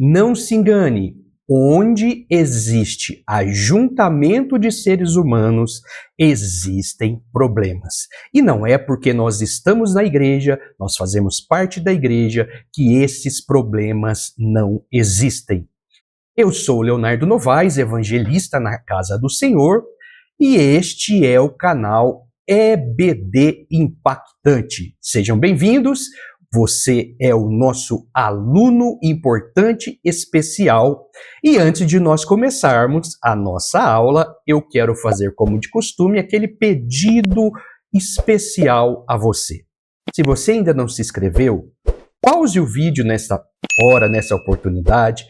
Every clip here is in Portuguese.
Não se engane, onde existe ajuntamento de seres humanos, existem problemas. E não é porque nós estamos na igreja, nós fazemos parte da igreja, que esses problemas não existem. Eu sou Leonardo Novaes, evangelista na Casa do Senhor, e este é o canal EBD Impactante. Sejam bem-vindos. Você é o nosso aluno importante especial. E antes de nós começarmos a nossa aula, eu quero fazer, como de costume, aquele pedido especial a você. Se você ainda não se inscreveu, pause o vídeo nessa hora, nessa oportunidade,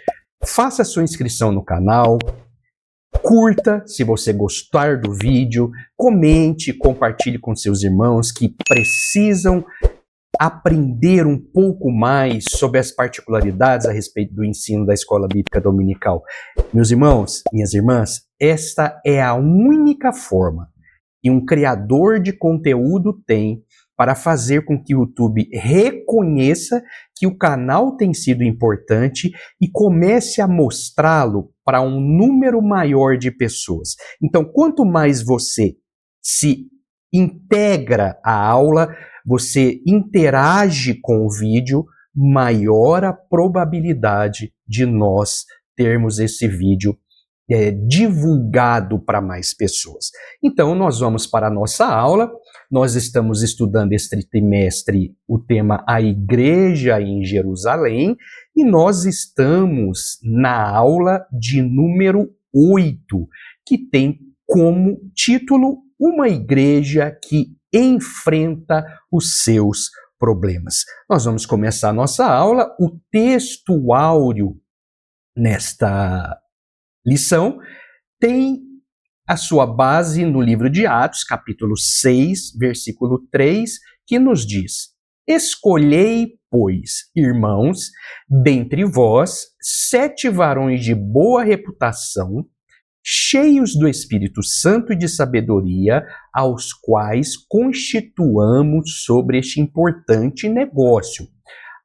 faça sua inscrição no canal, curta se você gostar do vídeo, comente, compartilhe com seus irmãos que precisam aprender um pouco mais sobre as particularidades a respeito do ensino da Escola Bíblica Dominical. Meus irmãos, minhas irmãs, esta é a única forma que um criador de conteúdo tem para fazer com que o YouTube reconheça que o canal tem sido importante e comece a mostrá-lo para um número maior de pessoas. Então, quanto mais você se integra à aula, você interage com o vídeo, maior a probabilidade de nós termos esse vídeo divulgado para mais pessoas. Então, nós vamos para a nossa aula. Nós estamos estudando este trimestre o tema A Igreja em Jerusalém e nós estamos na aula de número 8, que tem como título Uma Igreja que enfrenta os seus problemas. Nós vamos começar a nossa aula. O texto áureo nesta lição tem a sua base no livro de Atos, capítulo 6, versículo 3, que nos diz: Escolhei, pois, irmãos, dentre vós, 7 varões de boa reputação, cheios do Espírito Santo e de sabedoria, aos quais constituamos sobre este importante negócio.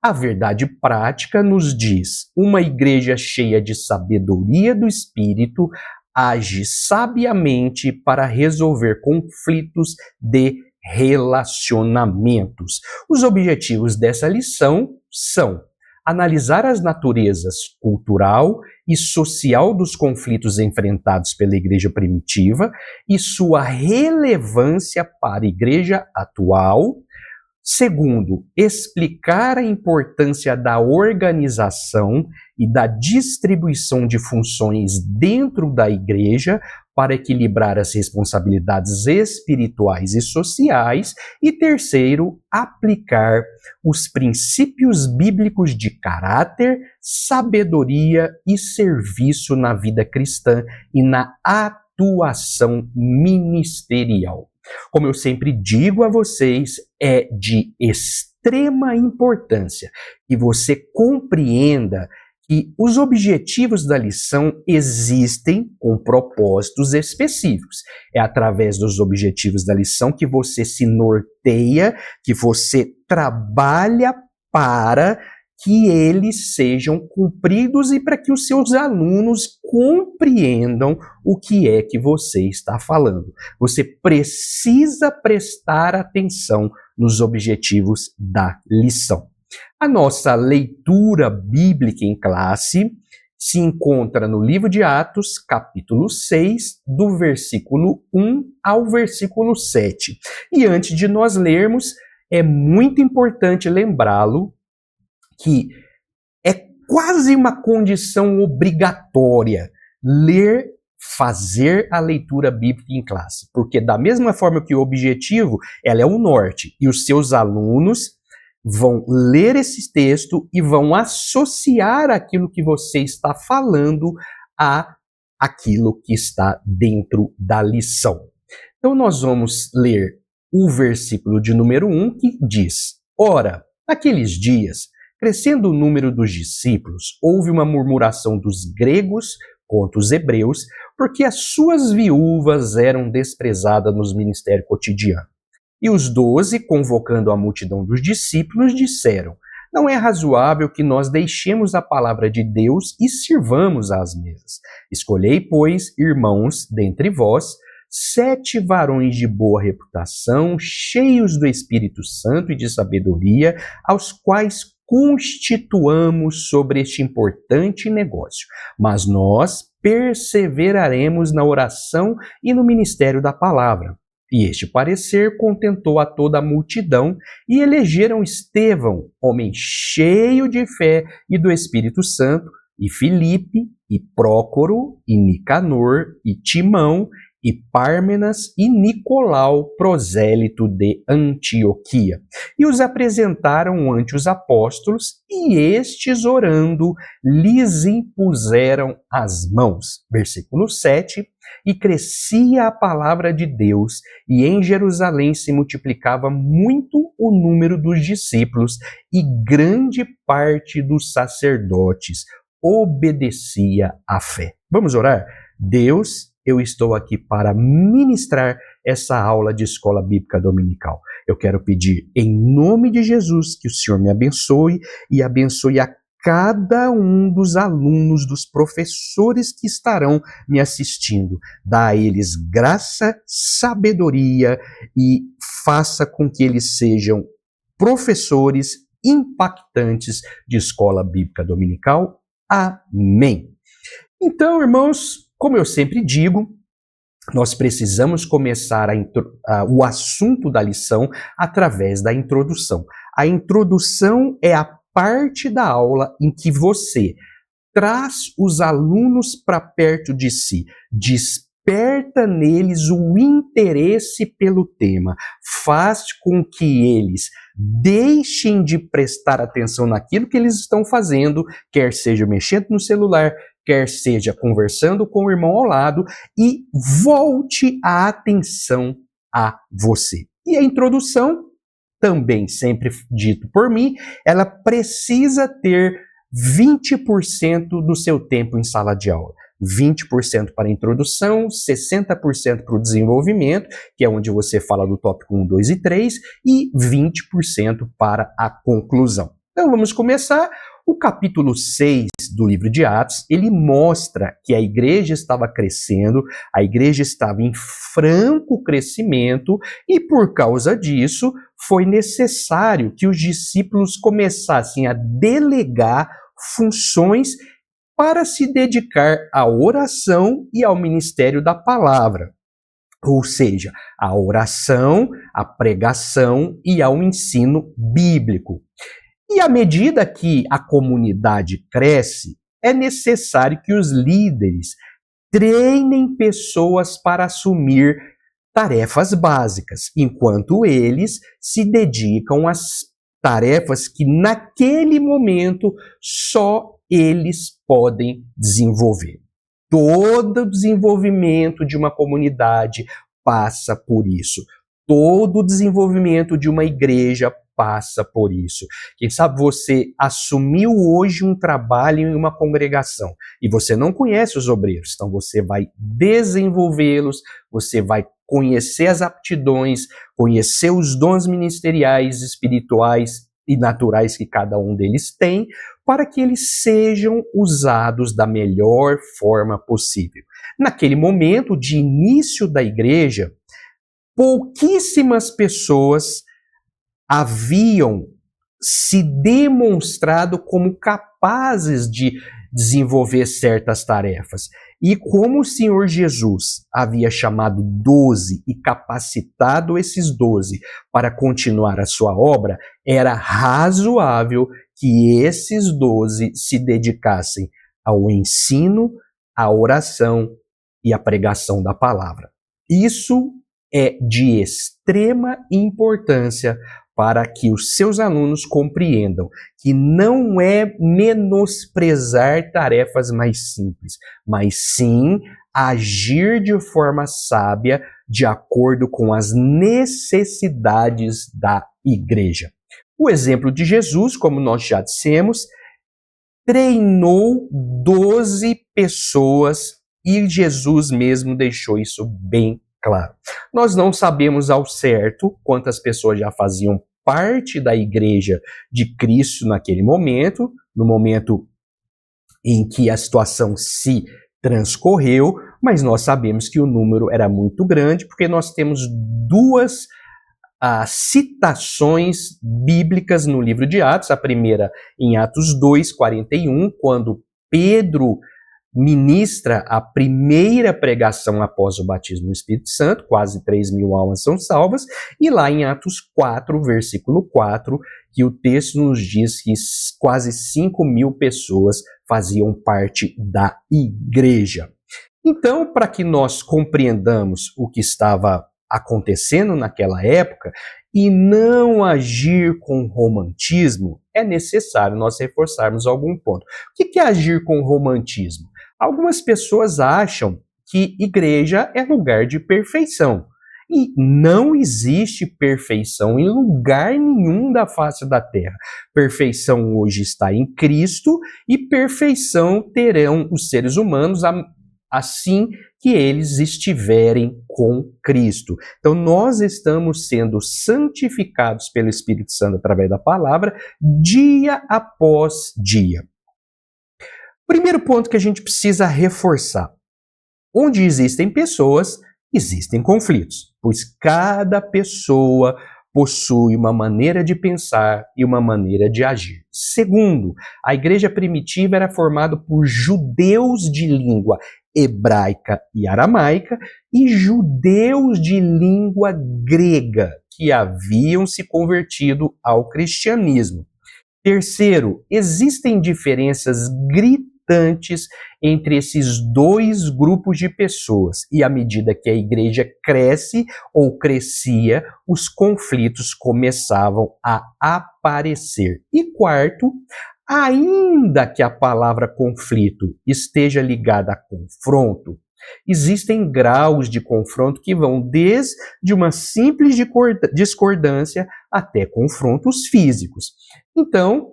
A verdade prática nos diz: uma igreja cheia de sabedoria do Espírito age sabiamente para resolver conflitos de relacionamentos. Os objetivos dessa lição são analisar as naturezas cultural e social dos conflitos enfrentados pela igreja primitiva e sua relevância para a igreja atual. Segundo, explicar a importância da organização e da distribuição de funções dentro da igreja para equilibrar as responsabilidades espirituais e sociais. E terceiro, aplicar os princípios bíblicos de caráter, sabedoria e serviço na vida cristã e na atuação ministerial. Como eu sempre digo a vocês, é de extrema importância que você compreenda que os objetivos da lição existem com propósitos específicos. É através dos objetivos da lição que você se norteia, que você trabalha para que eles sejam cumpridos e para que os seus alunos compreendam o que é que você está falando. Você precisa prestar atenção nos objetivos da lição. A nossa leitura bíblica em classe se encontra no livro de Atos, capítulo 6, do versículo 1 ao versículo 7. E antes de nós lermos, é muito importante lembrá-lo que é quase uma condição obrigatória fazer a leitura bíblica em classe, porque da mesma forma que o objetivo, ela é o norte, e os seus alunos vão ler esse texto e vão associar aquilo que você está falando a aquilo que está dentro da lição. Então nós vamos ler o versículo de número 1 que diz: Ora, naqueles dias, crescendo o número dos discípulos, houve uma murmuração dos gregos contra os hebreus, porque as suas viúvas eram desprezadas nos ministérios cotidianos. E os 12, convocando a multidão dos discípulos, disseram: Não é razoável que nós deixemos a palavra de Deus e sirvamos às mesas. Escolhei, pois, irmãos, dentre vós, 7 varões de boa reputação, cheios do Espírito Santo e de sabedoria, aos quais constituamos sobre este importante negócio. Mas nós perseveraremos na oração e no ministério da palavra. E este parecer contentou a toda a multidão, e elegeram Estevão, homem cheio de fé e do Espírito Santo, e Filipe, e Prócoro, e Nicanor, e Timão, e Pármenas, e Nicolau, prosélito de Antioquia. E os apresentaram ante os apóstolos, e estes, orando, lhes impuseram as mãos. Versículo 7. E crescia a palavra de Deus, e em Jerusalém se multiplicava muito o número dos discípulos, e grande parte dos sacerdotes obedecia à fé. Vamos orar? Deus, eu estou aqui para ministrar essa aula de escola bíblica dominical. Eu quero pedir em nome de Jesus que o Senhor me abençoe e abençoe a cada um dos alunos, dos professores que estarão me assistindo. Dá a eles graça, sabedoria e faça com que eles sejam professores impactantes de escola bíblica dominical. Amém. Então, irmãos, como eu sempre digo, nós precisamos começar o assunto da lição através da introdução. A introdução é a parte da aula em que você traz os alunos para perto de si, desperta neles o interesse pelo tema, faz com que eles deixem de prestar atenção naquilo que eles estão fazendo, quer seja mexendo no celular, quer seja conversando com o irmão ao lado, e volte a atenção a você. E a introdução, também sempre dito por mim, ela precisa ter 20% do seu tempo em sala de aula. 20% para a introdução, 60% para o desenvolvimento, que é onde você fala do tópico 1, 2 e 3, e 20% para a conclusão. Então vamos começar. O capítulo 6 do livro de Atos, ele mostra que a igreja estava crescendo, a igreja estava em franco crescimento e por causa disso foi necessário que os discípulos começassem a delegar funções para se dedicar à oração e ao ministério da palavra. Ou seja, à oração, à pregação e ao ensino bíblico. E à medida que a comunidade cresce, é necessário que os líderes treinem pessoas para assumir tarefas básicas, enquanto eles se dedicam às tarefas que naquele momento só eles podem desenvolver. Todo o desenvolvimento de uma comunidade passa por isso. Todo o desenvolvimento de uma igreja passa por isso. Quem sabe você assumiu hoje um trabalho em uma congregação e você não conhece os obreiros, então você vai desenvolvê-los, você vai conhecer as aptidões, conhecer os dons ministeriais, espirituais e naturais que cada um deles tem, para que eles sejam usados da melhor forma possível. Naquele momento de início da igreja, pouquíssimas pessoas haviam se demonstrado como capazes de desenvolver certas tarefas. E como o Senhor Jesus havia chamado 12 e capacitado esses 12 para continuar a sua obra, era razoável que esses 12 se dedicassem ao ensino, à oração e à pregação da palavra. Isso é de extrema importância para que os seus alunos compreendam que não é menosprezar tarefas mais simples, mas sim agir de forma sábia de acordo com as necessidades da igreja. O exemplo de Jesus, como nós já dissemos, treinou 12 pessoas e Jesus mesmo deixou isso bem claro. Nós não sabemos ao certo quantas pessoas já faziam parte da igreja de Cristo naquele momento, no momento em que a situação se transcorreu, mas nós sabemos que o número era muito grande, porque nós temos duas citações bíblicas no livro de Atos, a primeira em Atos 2:41, quando Pedro ministra a primeira pregação após o batismo no Espírito Santo, quase 3.000 almas são salvas, e lá em Atos 4, versículo 4, que o texto nos diz que quase 5.000 pessoas faziam parte da igreja. Então, para que nós compreendamos o que estava acontecendo naquela época e não agir com romantismo, é necessário nós reforçarmos algum ponto. O que é agir com romantismo? Algumas pessoas acham que igreja é lugar de perfeição. E não existe perfeição em lugar nenhum da face da terra. Perfeição hoje está em Cristo e perfeição terão os seres humanos assim que eles estiverem com Cristo. Então, nós estamos sendo santificados pelo Espírito Santo através da palavra, dia após dia. Primeiro ponto que a gente precisa reforçar. Onde existem pessoas, existem conflitos, pois cada pessoa possui uma maneira de pensar e uma maneira de agir. Segundo, a igreja primitiva era formada por judeus de língua hebraica e aramaica e judeus de língua grega que haviam se convertido ao cristianismo. Terceiro, existem diferenças gritantes entre esses dois grupos de pessoas e à medida que a igreja cresce ou crescia, os conflitos começavam a aparecer. E quarto, ainda que a palavra conflito esteja ligada a confronto, existem graus de confronto que vão desde uma simples discordância até confrontos físicos. Então,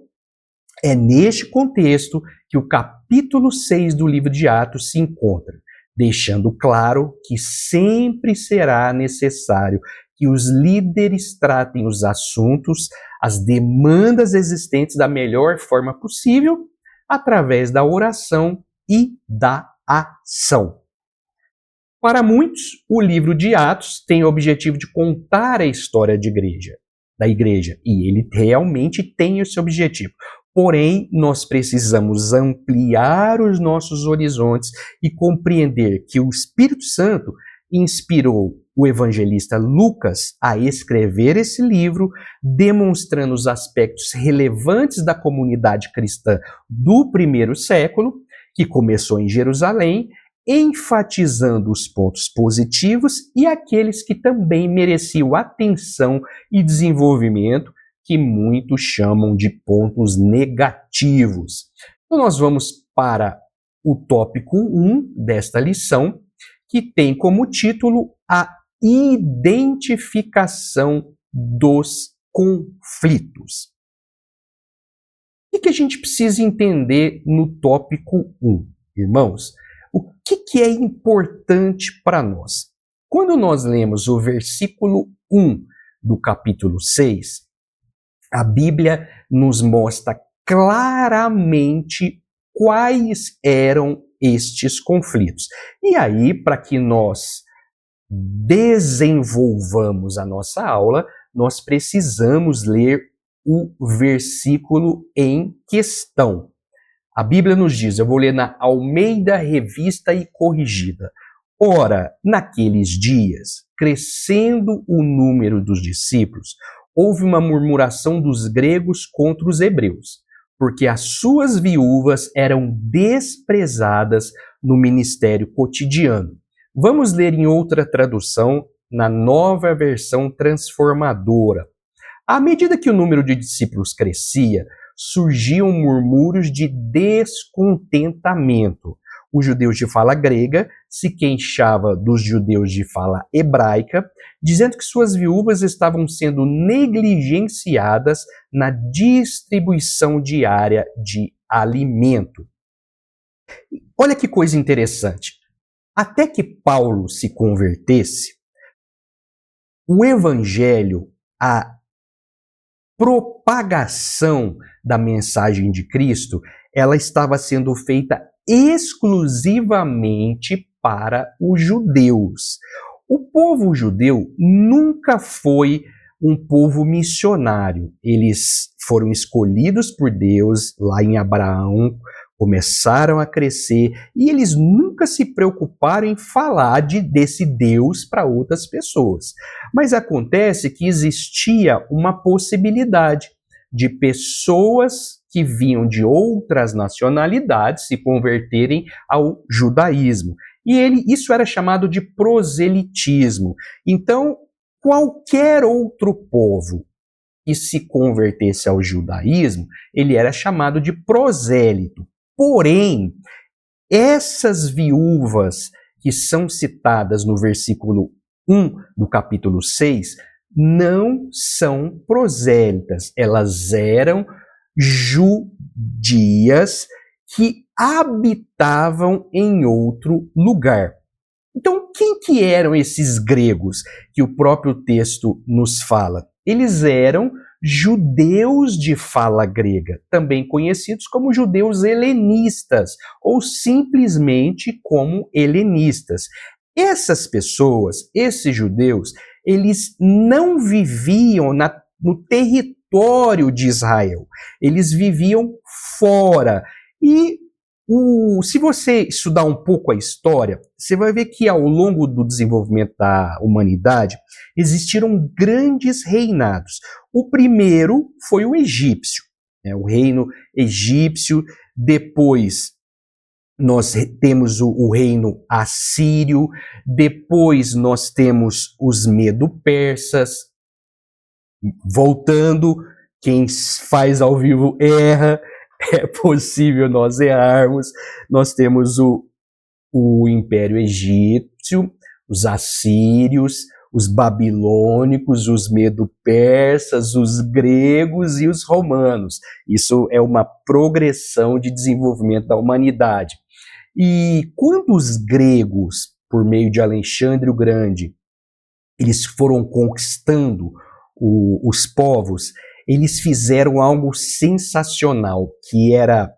é neste contexto que o capítulo 6 do livro de Atos se encontra, deixando claro que sempre será necessário que os líderes tratem os assuntos, as demandas existentes da melhor forma possível, através da oração e da ação. Para muitos, o livro de Atos tem o objetivo de contar a história da igreja, e ele realmente tem esse objetivo. Porém, nós precisamos ampliar os nossos horizontes e compreender que o Espírito Santo inspirou o evangelista Lucas a escrever esse livro, demonstrando os aspectos relevantes da comunidade cristã do primeiro século, que começou em Jerusalém, enfatizando os pontos positivos e aqueles que também mereciam atenção e desenvolvimento, que muitos chamam de pontos negativos. Então, nós vamos para o tópico 1 desta lição, que tem como título a identificação dos conflitos. O que a gente precisa entender no tópico 1, irmãos? O que é importante para nós? Quando nós lemos o versículo 1 do capítulo 6, a Bíblia nos mostra claramente quais eram estes conflitos. E aí, para que nós desenvolvamos a nossa aula, nós precisamos ler o versículo em questão. A Bíblia nos diz, eu vou ler na Almeida Revista e Corrigida. Ora, naqueles dias, crescendo o número dos discípulos, houve uma murmuração dos gregos contra os hebreus, porque as suas viúvas eram desprezadas no ministério cotidiano. Vamos ler em outra tradução, na Nova Versão Transformadora. À medida que o número de discípulos crescia, surgiam murmúrios de descontentamento. Os judeus de fala grega se queixavam dos judeus de fala hebraica, dizendo que suas viúvas estavam sendo negligenciadas na distribuição diária de alimento. Olha que coisa interessante. Até que Paulo se convertesse, o evangelho, a propagação da mensagem de Cristo, ela estava sendo feita exclusivamente para os judeus. O povo judeu nunca foi um povo missionário. Eles foram escolhidos por Deus lá em Abraão, começaram a crescer e eles nunca se preocuparam em falar desse Deus para outras pessoas. Mas acontece que existia uma possibilidade de pessoas que vinham de outras nacionalidades se converterem ao judaísmo. E isso era chamado de proselitismo. Então, qualquer outro povo que se convertesse ao judaísmo, ele era chamado de prosélito. Porém, essas viúvas que são citadas no versículo 1 do capítulo 6 não são prosélitas, elas eram judias que habitavam em outro lugar. Então, quem que eram esses gregos que o próprio texto nos fala? Eles eram judeus de fala grega, também conhecidos como judeus helenistas, ou simplesmente como helenistas. Essas pessoas, esses judeus, eles não viviam no território de Israel, eles viviam fora. E se você estudar um pouco a história, você vai ver que ao longo do desenvolvimento da humanidade existiram grandes reinados. O primeiro foi o egípcio, o reino egípcio. Depois nós temos o reino assírio. Depois nós temos os medo-persas. Voltando, quem faz ao vivo erra. É possível nós errarmos. Nós temos o Império Egípcio, os assírios, os babilônicos, os medo-persas, os gregos e os romanos. Isso é uma progressão de desenvolvimento da humanidade. E quando os gregos, por meio de Alexandre o Grande, eles foram conquistando os povos, eles fizeram algo sensacional, que era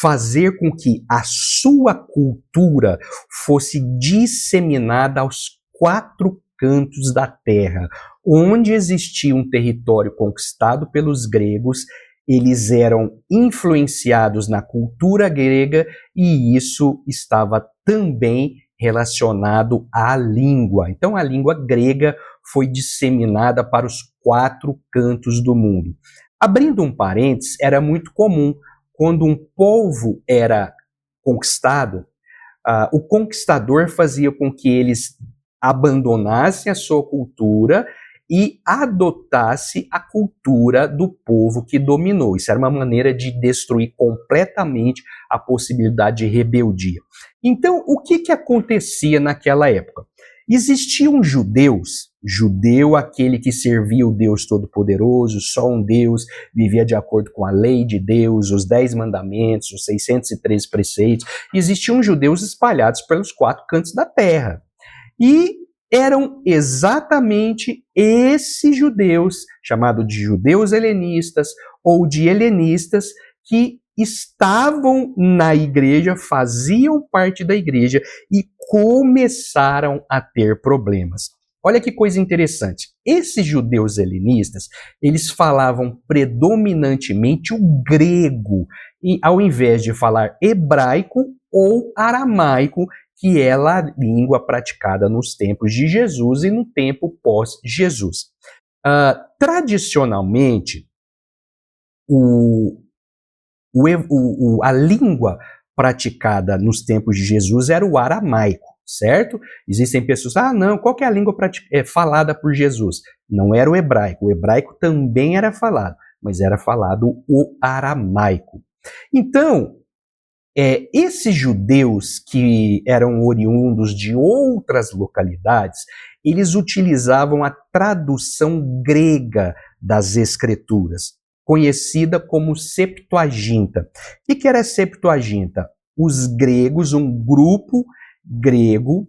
fazer com que a sua cultura fosse disseminada aos 4 cantos da terra. Onde existia um território conquistado pelos gregos, eles eram influenciados na cultura grega e isso estava também relacionado à língua. Então a língua grega foi disseminada para os 4 cantos do mundo. Abrindo um parênteses, era muito comum, quando um povo era conquistado, o conquistador fazia com que eles abandonassem a sua cultura e adotasse a cultura do povo que dominou. Isso era uma maneira de destruir completamente a possibilidade de rebeldia. Então, o que acontecia naquela época? Existiam judeus, judeu aquele que servia o Deus Todo-Poderoso, só um Deus, vivia de acordo com a lei de Deus, os 10 mandamentos, os 613 preceitos. Existiam judeus espalhados pelos 4 cantos da terra. E eram exatamente esses judeus, chamados de judeus helenistas ou de helenistas, que estavam na igreja, faziam parte da igreja e começaram a ter problemas. Olha que coisa interessante. Esses judeus helenistas, eles falavam predominantemente o grego, e ao invés de falar hebraico ou aramaico, que é a língua praticada nos tempos de Jesus e no tempo pós-Jesus. Tradicionalmente, a língua praticada nos tempos de Jesus era o aramaico, certo? Existem pessoas, não, qual que é a língua falada por Jesus? Não era o hebraico também era falado, mas era falado o aramaico. Então, esses judeus que eram oriundos de outras localidades, eles utilizavam a tradução grega das escrituras, conhecida como Septuaginta. O que era a Septuaginta? Os gregos, um grupo grego,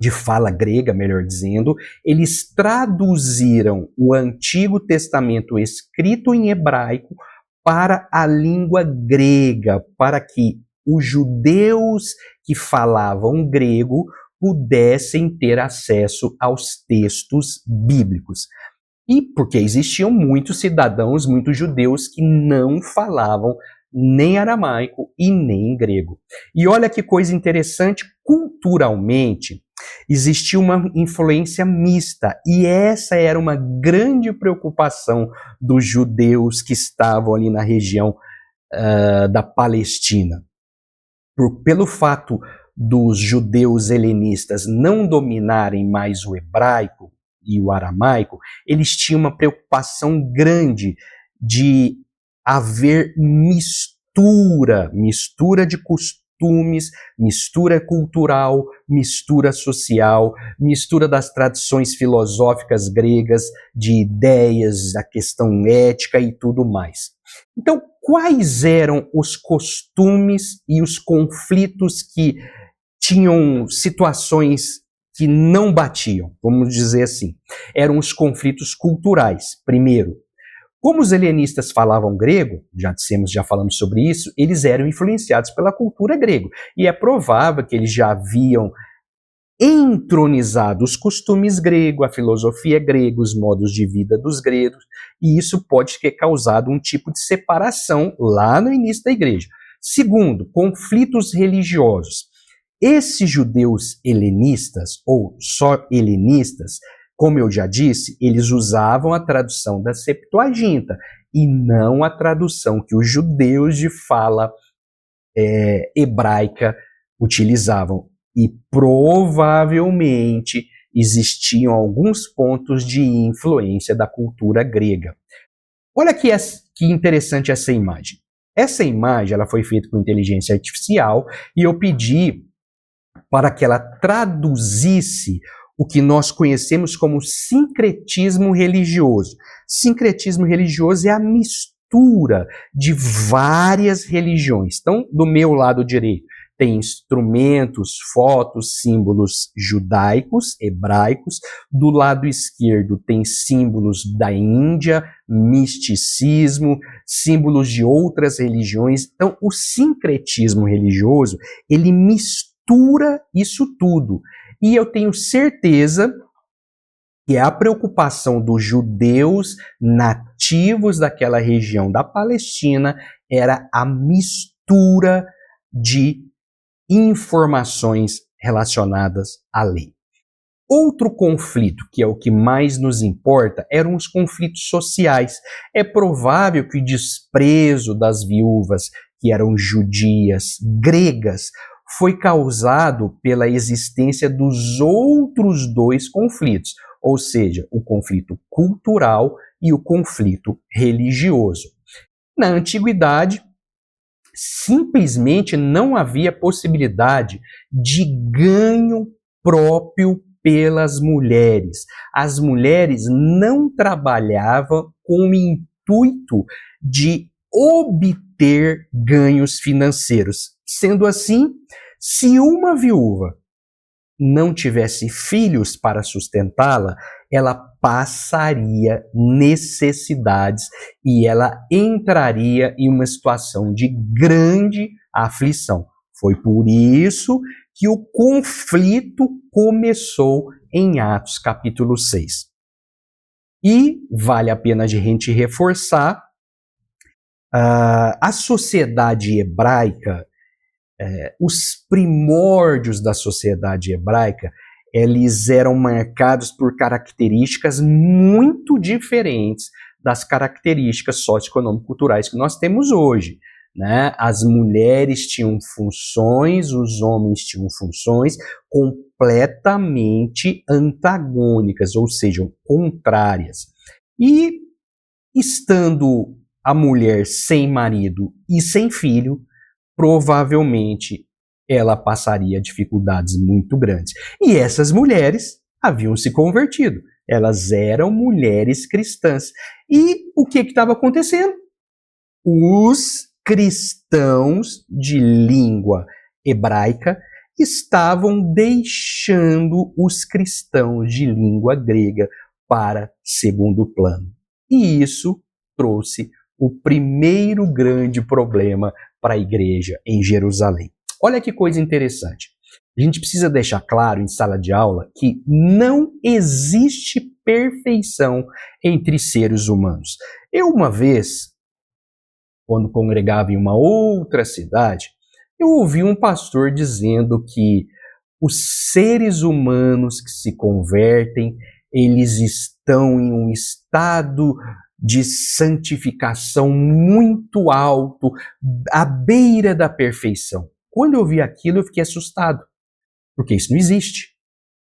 de fala grega, melhor dizendo, eles traduziram o Antigo Testamento escrito em hebraico para a língua grega, para que os judeus que falavam grego pudessem ter acesso aos textos bíblicos. E porque existiam muitos cidadãos, muitos judeus que não falavam nem aramaico e nem grego. E olha que coisa interessante, culturalmente existia uma influência mista, e essa era uma grande preocupação dos judeus que estavam ali na região da Palestina. Pelo fato dos judeus helenistas não dominarem mais o hebraico e o aramaico, eles tinham uma preocupação grande de haver mistura de costumes, mistura cultural, mistura social, mistura das tradições filosóficas gregas, de ideias, da questão ética e tudo mais. Então, quais eram os costumes e os conflitos que tinham situações que não batiam, vamos dizer assim? Eram os conflitos culturais. Primeiro, como os helenistas falavam grego, já falamos sobre isso, eles eram influenciados pela cultura grega. E é provável que eles já haviam entronizado os costumes gregos, a filosofia grega, os modos de vida dos gregos, e isso pode ter causado um tipo de separação lá no início da igreja. Segundo, conflitos religiosos. Esses judeus helenistas, ou só helenistas, como eu já disse, eles usavam a tradução da Septuaginta e não a tradução que os judeus de fala hebraica utilizavam. E provavelmente existiam alguns pontos de influência da cultura grega. Olha que interessante essa imagem. Essa imagem ela foi feita com inteligência artificial e eu pedi para que ela traduzisse o que nós conhecemos como sincretismo religioso. Sincretismo religioso é a mistura de várias religiões. Então, do meu lado direito, tem instrumentos, fotos, símbolos judaicos, hebraicos. Do lado esquerdo tem símbolos da Índia, misticismo, símbolos de outras religiões. Então, o sincretismo religioso, ele mistura isso tudo. E eu tenho certeza que a preocupação dos judeus nativos daquela região da Palestina era a mistura de informações relacionadas à lei. Outro conflito, que é o que mais nos importa, eram os conflitos sociais. É provável que o desprezo das viúvas, que eram judias, gregas, foi causado pela existência dos outros dois conflitos, ou seja, o conflito cultural e o conflito religioso. Na antiguidade, simplesmente não havia possibilidade de ganho próprio pelas mulheres. As mulheres não trabalhavam com o intuito de obter ganhos financeiros. Sendo assim, se uma viúva não tivesse filhos para sustentá-la, ela passaria necessidades e ela entraria em uma situação de grande aflição. Foi por isso que o conflito começou em Atos capítulo 6. E vale a pena a gente reforçar, a sociedade hebraica, os primórdios da sociedade hebraica, eles eram marcados por características muito diferentes das características socioeconômico-culturais que nós temos hoje, né? As mulheres tinham funções, os homens tinham funções completamente antagônicas, ou seja, contrárias. E estando a mulher sem marido e sem filho, provavelmente ela passaria dificuldades muito grandes. E essas mulheres haviam se convertido. Elas eram mulheres cristãs. E o que estava acontecendo? Os cristãos de língua hebraica, estavam deixando os cristãos de língua grega para segundo plano. E isso trouxe o primeiro grande problema para a igreja em Jerusalém. Olha que coisa interessante. A gente precisa deixar claro em sala de aula que não existe perfeição entre seres humanos. Eu, uma vez, quando congregava em uma outra cidade, eu ouvi um pastor dizendo que os seres humanos que se convertem, eles estão em um estado de santificação muito alto, à beira da perfeição. Quando eu vi aquilo, eu fiquei assustado, porque isso não existe.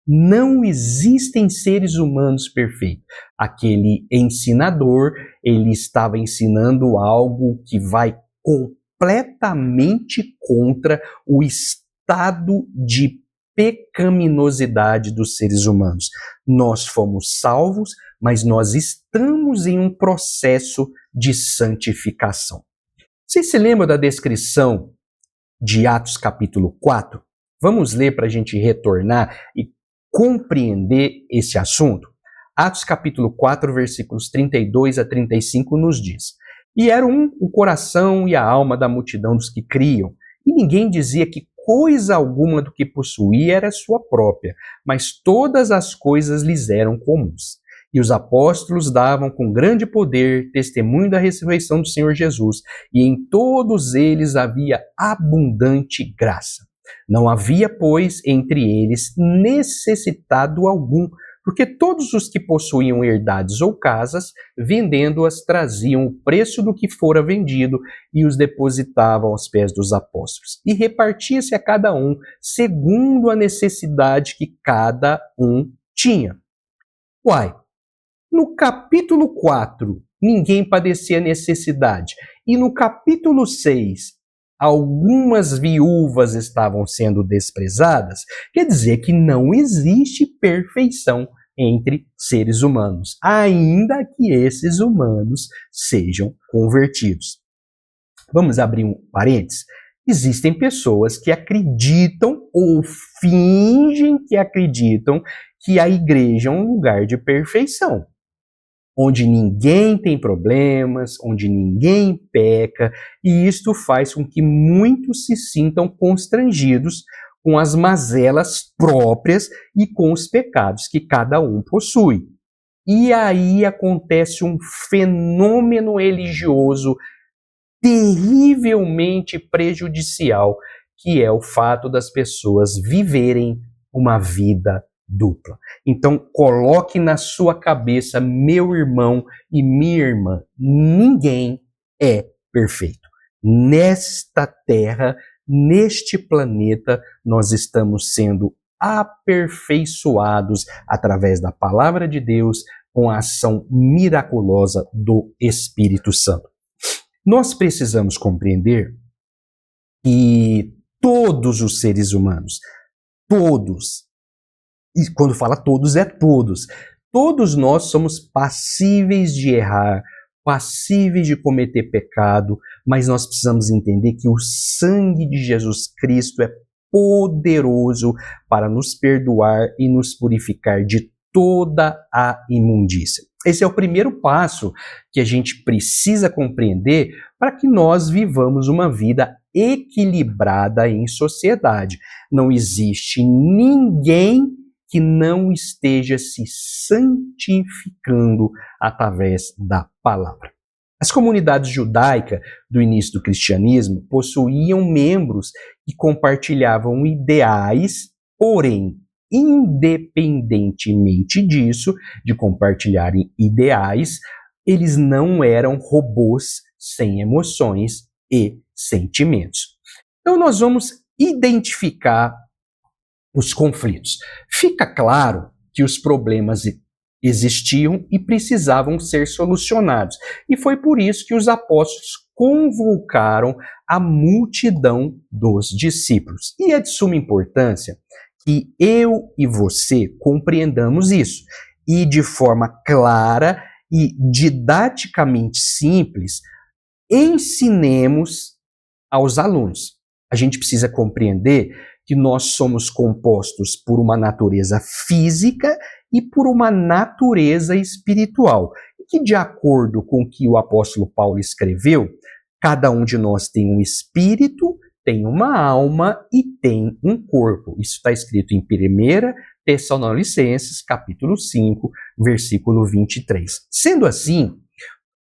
Não existem seres humanos perfeitos. Aquele ensinador, ele estava ensinando algo que vai completamente contra o estado de pecaminosidade dos seres humanos. Nós fomos salvos, mas nós estamos em um processo de santificação. Vocês se lembram da descrição de Atos capítulo 4? Vamos ler para a gente retornar e compreender esse assunto? Atos capítulo 4, versículos 32 a 35 nos diz: E era o coração e a alma da multidão dos que criam, e ninguém dizia que coisa alguma do que possuía era sua própria, mas todas as coisas lhes eram comuns. E os apóstolos davam com grande poder testemunho da ressurreição do Senhor Jesus, e em todos eles havia abundante graça. Não havia, pois, entre eles necessitado algum, porque todos os que possuíam herdades ou casas, vendendo-as, traziam o preço do que fora vendido e os depositavam aos pés dos apóstolos. E repartia-se a cada um segundo a necessidade que cada um tinha. Uai, no capítulo 4, ninguém padecia necessidade. E no capítulo 6, algumas viúvas estavam sendo desprezadas, quer dizer que não existe perfeição entre seres humanos, ainda que esses humanos sejam convertidos. Vamos abrir um parênteses? Existem pessoas que acreditam ou fingem que acreditam que a igreja é um lugar de perfeição, onde ninguém tem problemas, onde ninguém peca, e isto faz com que muitos se sintam constrangidos com as mazelas próprias e com os pecados que cada um possui. E aí acontece um fenômeno religioso terrivelmente prejudicial, que é o fato das pessoas viverem uma vida dupla. Então, coloque na sua cabeça, meu irmão e minha irmã, ninguém é perfeito. Nesta terra, neste planeta, nós estamos sendo aperfeiçoados através da palavra de Deus, com a ação miraculosa do Espírito Santo. Nós precisamos compreender que todos os seres humanos, todos, e quando fala todos, é todos. Todos nós somos passíveis de errar, passíveis de cometer pecado, mas nós precisamos entender que o sangue de Jesus Cristo é poderoso para nos perdoar e nos purificar de toda a imundícia. Esse é o primeiro passo que a gente precisa compreender para que nós vivamos uma vida equilibrada em sociedade. Não existe ninguém que não esteja se santificando através da palavra. As comunidades judaicas do início do cristianismo possuíam membros que compartilhavam ideais, porém, independentemente disso, de compartilharem ideais, eles não eram robôs sem emoções e sentimentos. Então, nós vamos identificar os conflitos. Fica claro que os problemas existiam e precisavam ser solucionados. E foi por isso que os apóstolos convocaram a multidão dos discípulos. E é de suma importância que eu e você compreendamos isso e de forma clara e didaticamente simples ensinemos aos alunos. A gente precisa compreender que nós somos compostos por uma natureza física e por uma natureza espiritual. E que, de acordo com o que o apóstolo Paulo escreveu, cada um de nós tem um espírito, tem uma alma e tem um corpo. Isso está escrito em 1 Tessalonicenses, capítulo 5, versículo 23. Sendo assim,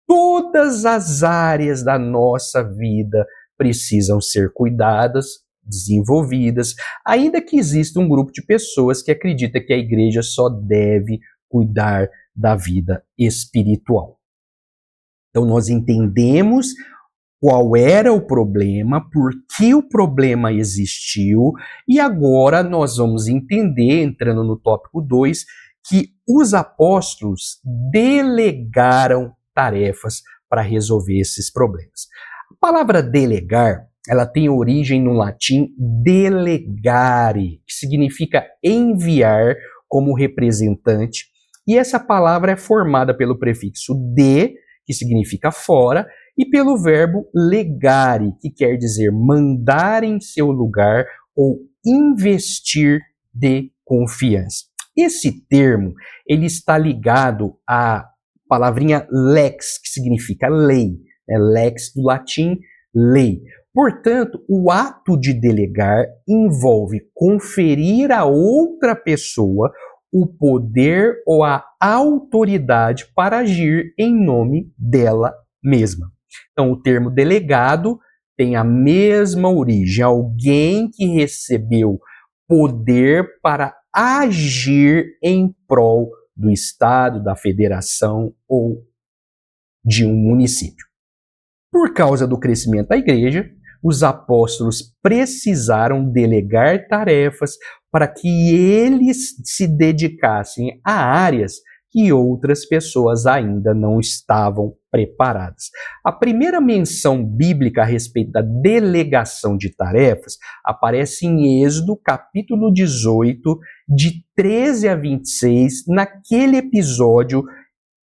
todas as áreas da nossa vida precisam ser cuidadas, desenvolvidas, ainda que exista um grupo de pessoas que acredita que a igreja só deve cuidar da vida espiritual. Então nós entendemos qual era o problema, por que o problema existiu, e agora nós vamos entender, entrando no tópico 2, que os apóstolos delegaram tarefas para resolver esses problemas. A palavra delegar, ela tem origem no latim delegare, que significa enviar como representante, e essa palavra é formada pelo prefixo de, que significa fora, e pelo verbo legare, que quer dizer mandar em seu lugar ou investir de confiança. Esse termo, ele está ligado à palavrinha lex, que significa lei, lex do latim, lei. Portanto, o ato de delegar envolve conferir a outra pessoa o poder ou a autoridade para agir em nome dela mesma. Então, o termo delegado tem a mesma origem, alguém que recebeu poder para agir em prol do Estado, da federação ou de um município. Por causa do crescimento da igreja, os apóstolos precisaram delegar tarefas para que eles se dedicassem a áreas que outras pessoas ainda não estavam preparadas. A primeira menção bíblica a respeito da delegação de tarefas aparece em Êxodo, capítulo 18, de 13 a 26, naquele episódio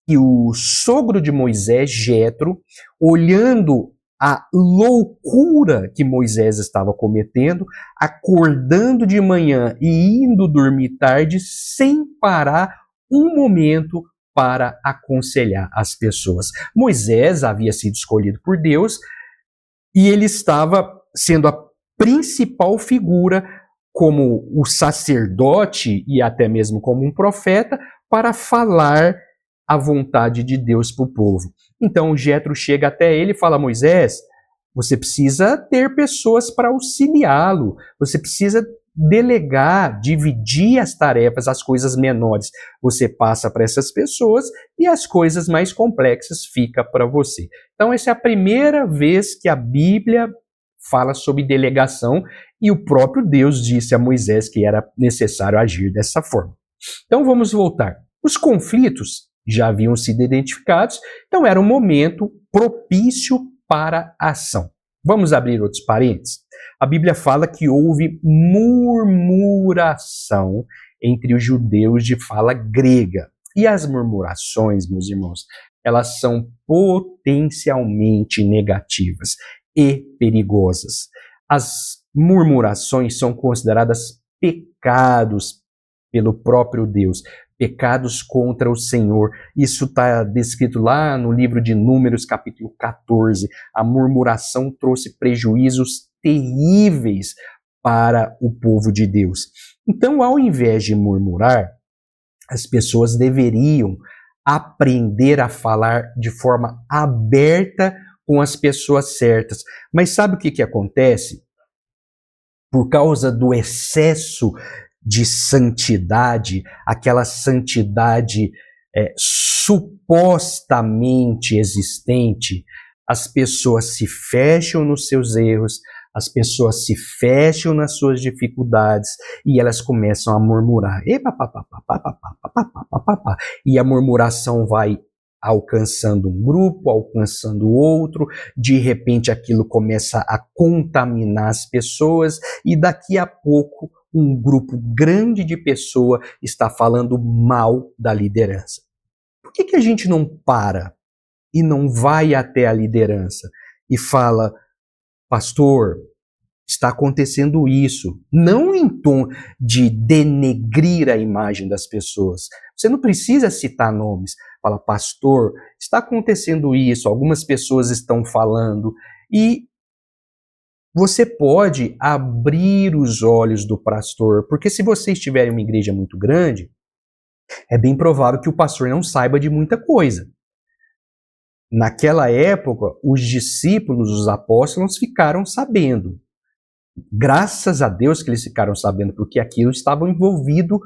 que o sogro de Moisés, Jetro, olhando a loucura que Moisés estava cometendo, acordando de manhã e indo dormir tarde, sem parar um momento para aconselhar as pessoas. Moisés havia sido escolhido por Deus e ele estava sendo a principal figura como o sacerdote e até mesmo como um profeta para falar a vontade de Deus para o povo. Então Jetro chega até ele e fala: Moisés, você precisa ter pessoas para auxiliá-lo, você precisa delegar, dividir as tarefas, as coisas menores você passa para essas pessoas e as coisas mais complexas fica para você. Então essa é a primeira vez que a Bíblia fala sobre delegação e o próprio Deus disse a Moisés que era necessário agir dessa forma. Então vamos voltar. Os conflitos já haviam sido identificados, então era um momento propício para a ação. Vamos abrir outros parênteses? A Bíblia fala que houve murmuração entre os judeus de fala grega. E as murmurações, meus irmãos, elas são potencialmente negativas e perigosas. As murmurações são consideradas pecados pelo próprio Deus, pecados contra o Senhor. Isso está descrito lá no livro de Números, capítulo 14. A murmuração trouxe prejuízos terríveis para o povo de Deus. Então, ao invés de murmurar, as pessoas deveriam aprender a falar de forma aberta com as pessoas certas. Mas sabe o que acontece? Por causa do excesso de santidade, aquela santidade supostamente existente, as pessoas se fecham nos seus erros, as pessoas se fecham nas suas dificuldades e elas começam a murmurar. E a murmuração vai alcançando um grupo, alcançando outro, de repente aquilo começa a contaminar as pessoas e daqui a pouco um grupo grande de pessoas está falando mal da liderança. Por que a gente não para e não vai até a liderança e fala: pastor, Está acontecendo isso, não em tom de denegrir a imagem das pessoas. Você não precisa citar nomes. Fala, pastor, está acontecendo isso, algumas pessoas estão falando, e você pode abrir os olhos do pastor, porque se você estiver em uma igreja muito grande, é bem provável que o pastor não saiba de muita coisa. Naquela época, os discípulos, os apóstolos, ficaram sabendo. Graças a Deus que eles ficaram sabendo, porque aquilo estava envolvido,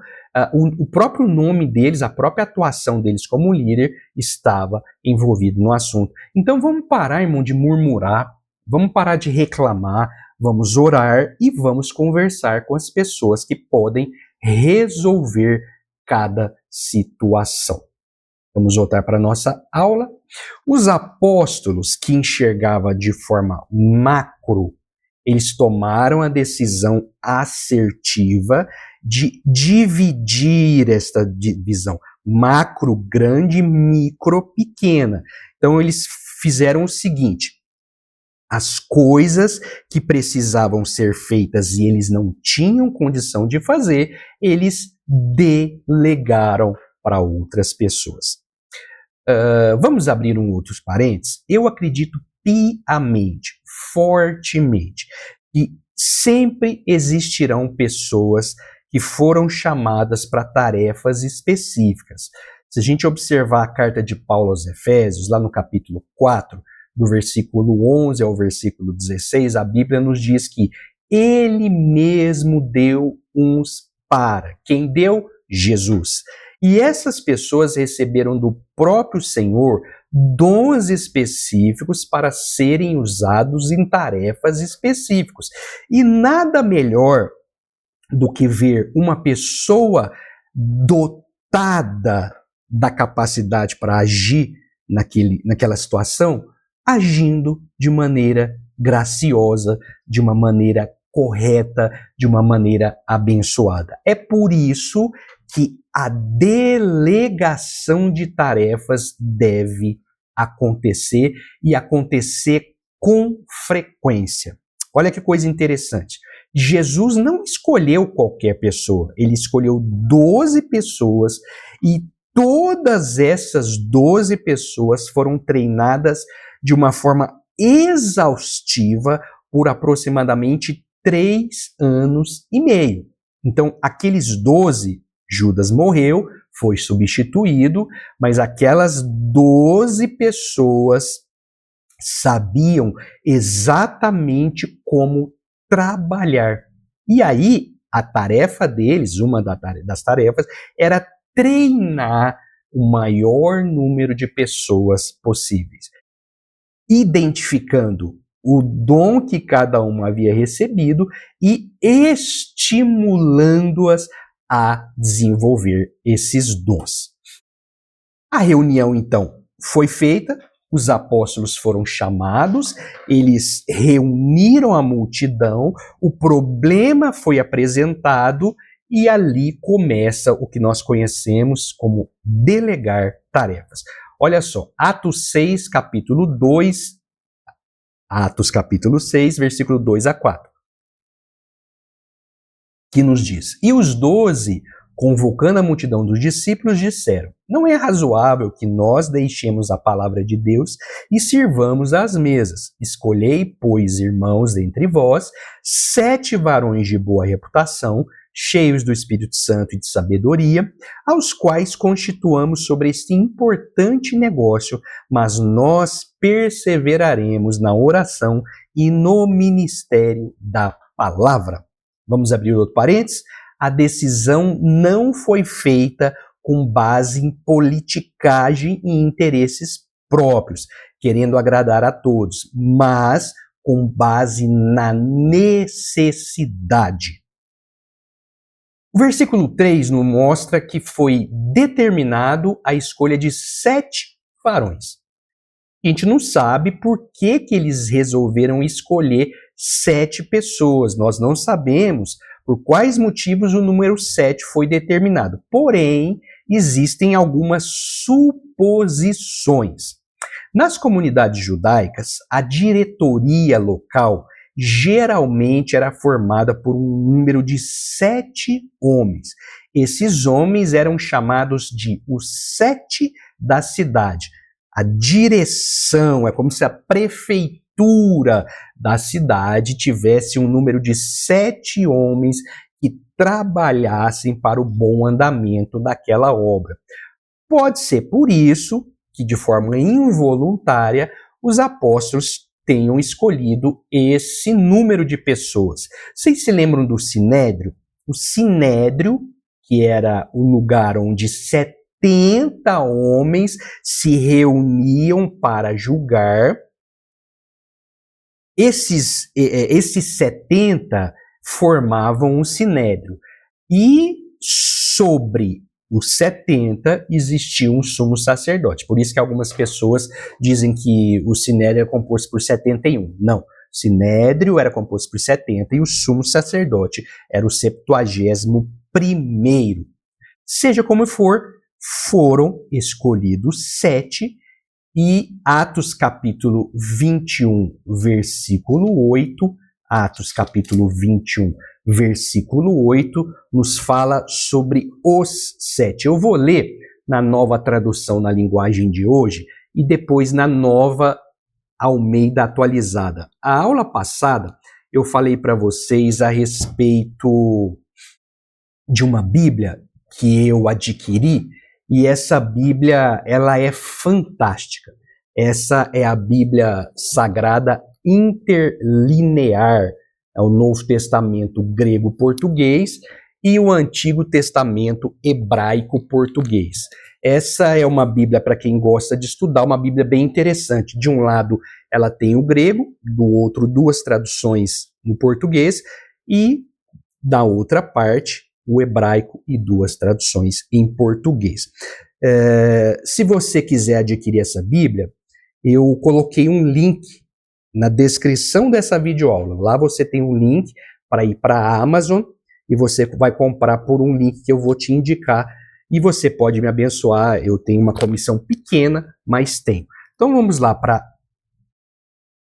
o próprio nome deles, a própria atuação deles como líder estava envolvido no assunto. Então vamos parar, irmão, de murmurar, vamos parar de reclamar, vamos orar e vamos conversar com as pessoas que podem resolver cada situação. Vamos voltar para a nossa aula. Os apóstolos que enxergavam de forma macro, eles tomaram a decisão assertiva de dividir esta visão macro, grande, micro, pequena. Então eles fizeram o seguinte: as coisas que precisavam ser feitas e eles não tinham condição de fazer, eles delegaram para outras pessoas. Vamos abrir um outro parênteses? Eu acredito piamente, fortemente, que sempre existirão pessoas que foram chamadas para tarefas específicas. Se a gente observar a carta de Paulo aos Efésios, lá no capítulo 4, do versículo 11 ao versículo 16, a Bíblia nos diz que ele mesmo deu uns para. Quem deu? Jesus. E essas pessoas receberam do próprio Senhor dons específicos para serem usados em tarefas específicas. E nada melhor do que ver uma pessoa dotada da capacidade para agir naquela situação, agindo de maneira graciosa, de uma maneira correta, de uma maneira abençoada. É por isso que a delegação de tarefas deve acontecer e acontecer com frequência. Olha que coisa interessante. Jesus não escolheu qualquer pessoa, ele escolheu 12 pessoas e todas essas 12 pessoas foram treinadas de uma forma exaustiva por aproximadamente 3 anos e meio. Então, aqueles 12, Judas morreu, foi substituído, mas aquelas 12 pessoas sabiam exatamente como trabalhar. E aí, a tarefa deles, uma das tarefas, era treinar o maior número de pessoas possíveis, identificando o dom que cada uma havia recebido e estimulando-as a desenvolver esses dons. A reunião, então, foi feita, os apóstolos foram chamados, eles reuniram a multidão, o problema foi apresentado e ali começa o que nós conhecemos como delegar tarefas. Olha só, Atos 6, capítulo 2, Atos capítulo 6, versículo 2 a 4, que nos diz: E os 12, convocando a multidão dos discípulos, disseram: Não é razoável que nós deixemos a palavra de Deus e sirvamos às mesas. Escolhei, pois, irmãos, dentre vós, 7 varões de boa reputação, cheios do Espírito Santo e de sabedoria, aos quais constituamos sobre este importante negócio, mas nós perseveraremos na oração e no ministério da palavra. Vamos abrir outro parênteses? A decisão não foi feita com base em politicagem e interesses próprios, querendo agradar a todos, mas com base na necessidade. O versículo 3 nos mostra que foi determinado a escolha de 7 varões. A gente não sabe por que eles resolveram escolher 7 pessoas. Nós não sabemos por quais motivos o número 7 foi determinado. Porém, existem algumas suposições. Nas comunidades judaicas, a diretoria local geralmente era formada por um número de 7 homens. Esses homens eram chamados de os 7 da cidade. A direção, é como se a prefeitura da cidade tivesse um número de 7 homens que trabalhassem para o bom andamento daquela obra. Pode ser por isso que, de forma involuntária, os apóstolos tenham escolhido esse número de pessoas. Vocês se lembram do Sinédrio? O Sinédrio, que era o lugar onde 70 homens se reuniam para julgar. Esses 70 formavam um Sinédrio. E sobre os 70 existia um sumo sacerdote. Por isso que algumas pessoas dizem que o Sinédrio era composto por 71. Não, o Sinédrio era composto por 70 e o sumo sacerdote era o 71º. Seja como for, foram escolhidos 7 e Atos capítulo 21, versículo 8, Atos capítulo 21, versículo 8, nos fala sobre os 7. Eu vou ler na Nova Tradução na linguagem de hoje e depois na Nova Almeida Atualizada. A aula passada eu falei para vocês a respeito de uma Bíblia que eu adquiri e essa Bíblia, ela é fantástica. Essa é a Bíblia Sagrada Interlinear, é o Novo Testamento grego-português e o Antigo Testamento hebraico-português. Essa é uma Bíblia, para quem gosta de estudar, uma Bíblia bem interessante. De um lado, ela tem o grego, do outro, 2 traduções no português, e da outra parte, o hebraico e 2 traduções em português. Se você quiser adquirir essa Bíblia, eu coloquei um link na descrição dessa videoaula. Lá você tem um link para ir para a Amazon e você vai comprar por um link que eu vou te indicar e você pode me abençoar. Eu tenho uma comissão pequena, mas tenho. Então vamos lá para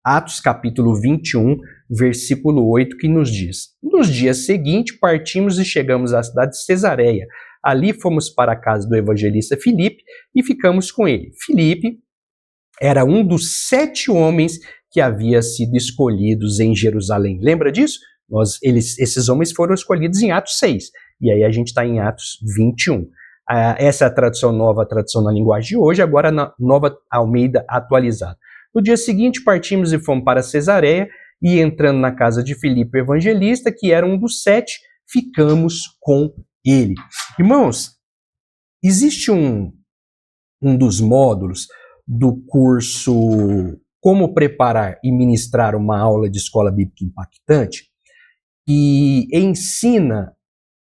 Atos capítulo 21, versículo 8, que nos diz: Nos dias seguintes partimos e chegamos à cidade de Cesareia. Ali fomos para a casa do evangelista Filipe e ficamos com ele. Filipe era um dos 7 homens que havia sido escolhidos em Jerusalém. Lembra disso? Esses homens foram escolhidos em Atos 6. E aí a gente está em Atos 21. Essa é a tradução nova, a tradução na linguagem de hoje, agora na Nova Almeida Atualizada. No dia seguinte partimos e fomos para Cesareia e entrando na casa de Filipe o evangelista, que era um dos 7, ficamos com ele. Irmãos, existe um dos módulos do curso Como Preparar e Ministrar uma Aula de Escola Bíblica Impactante, que ensina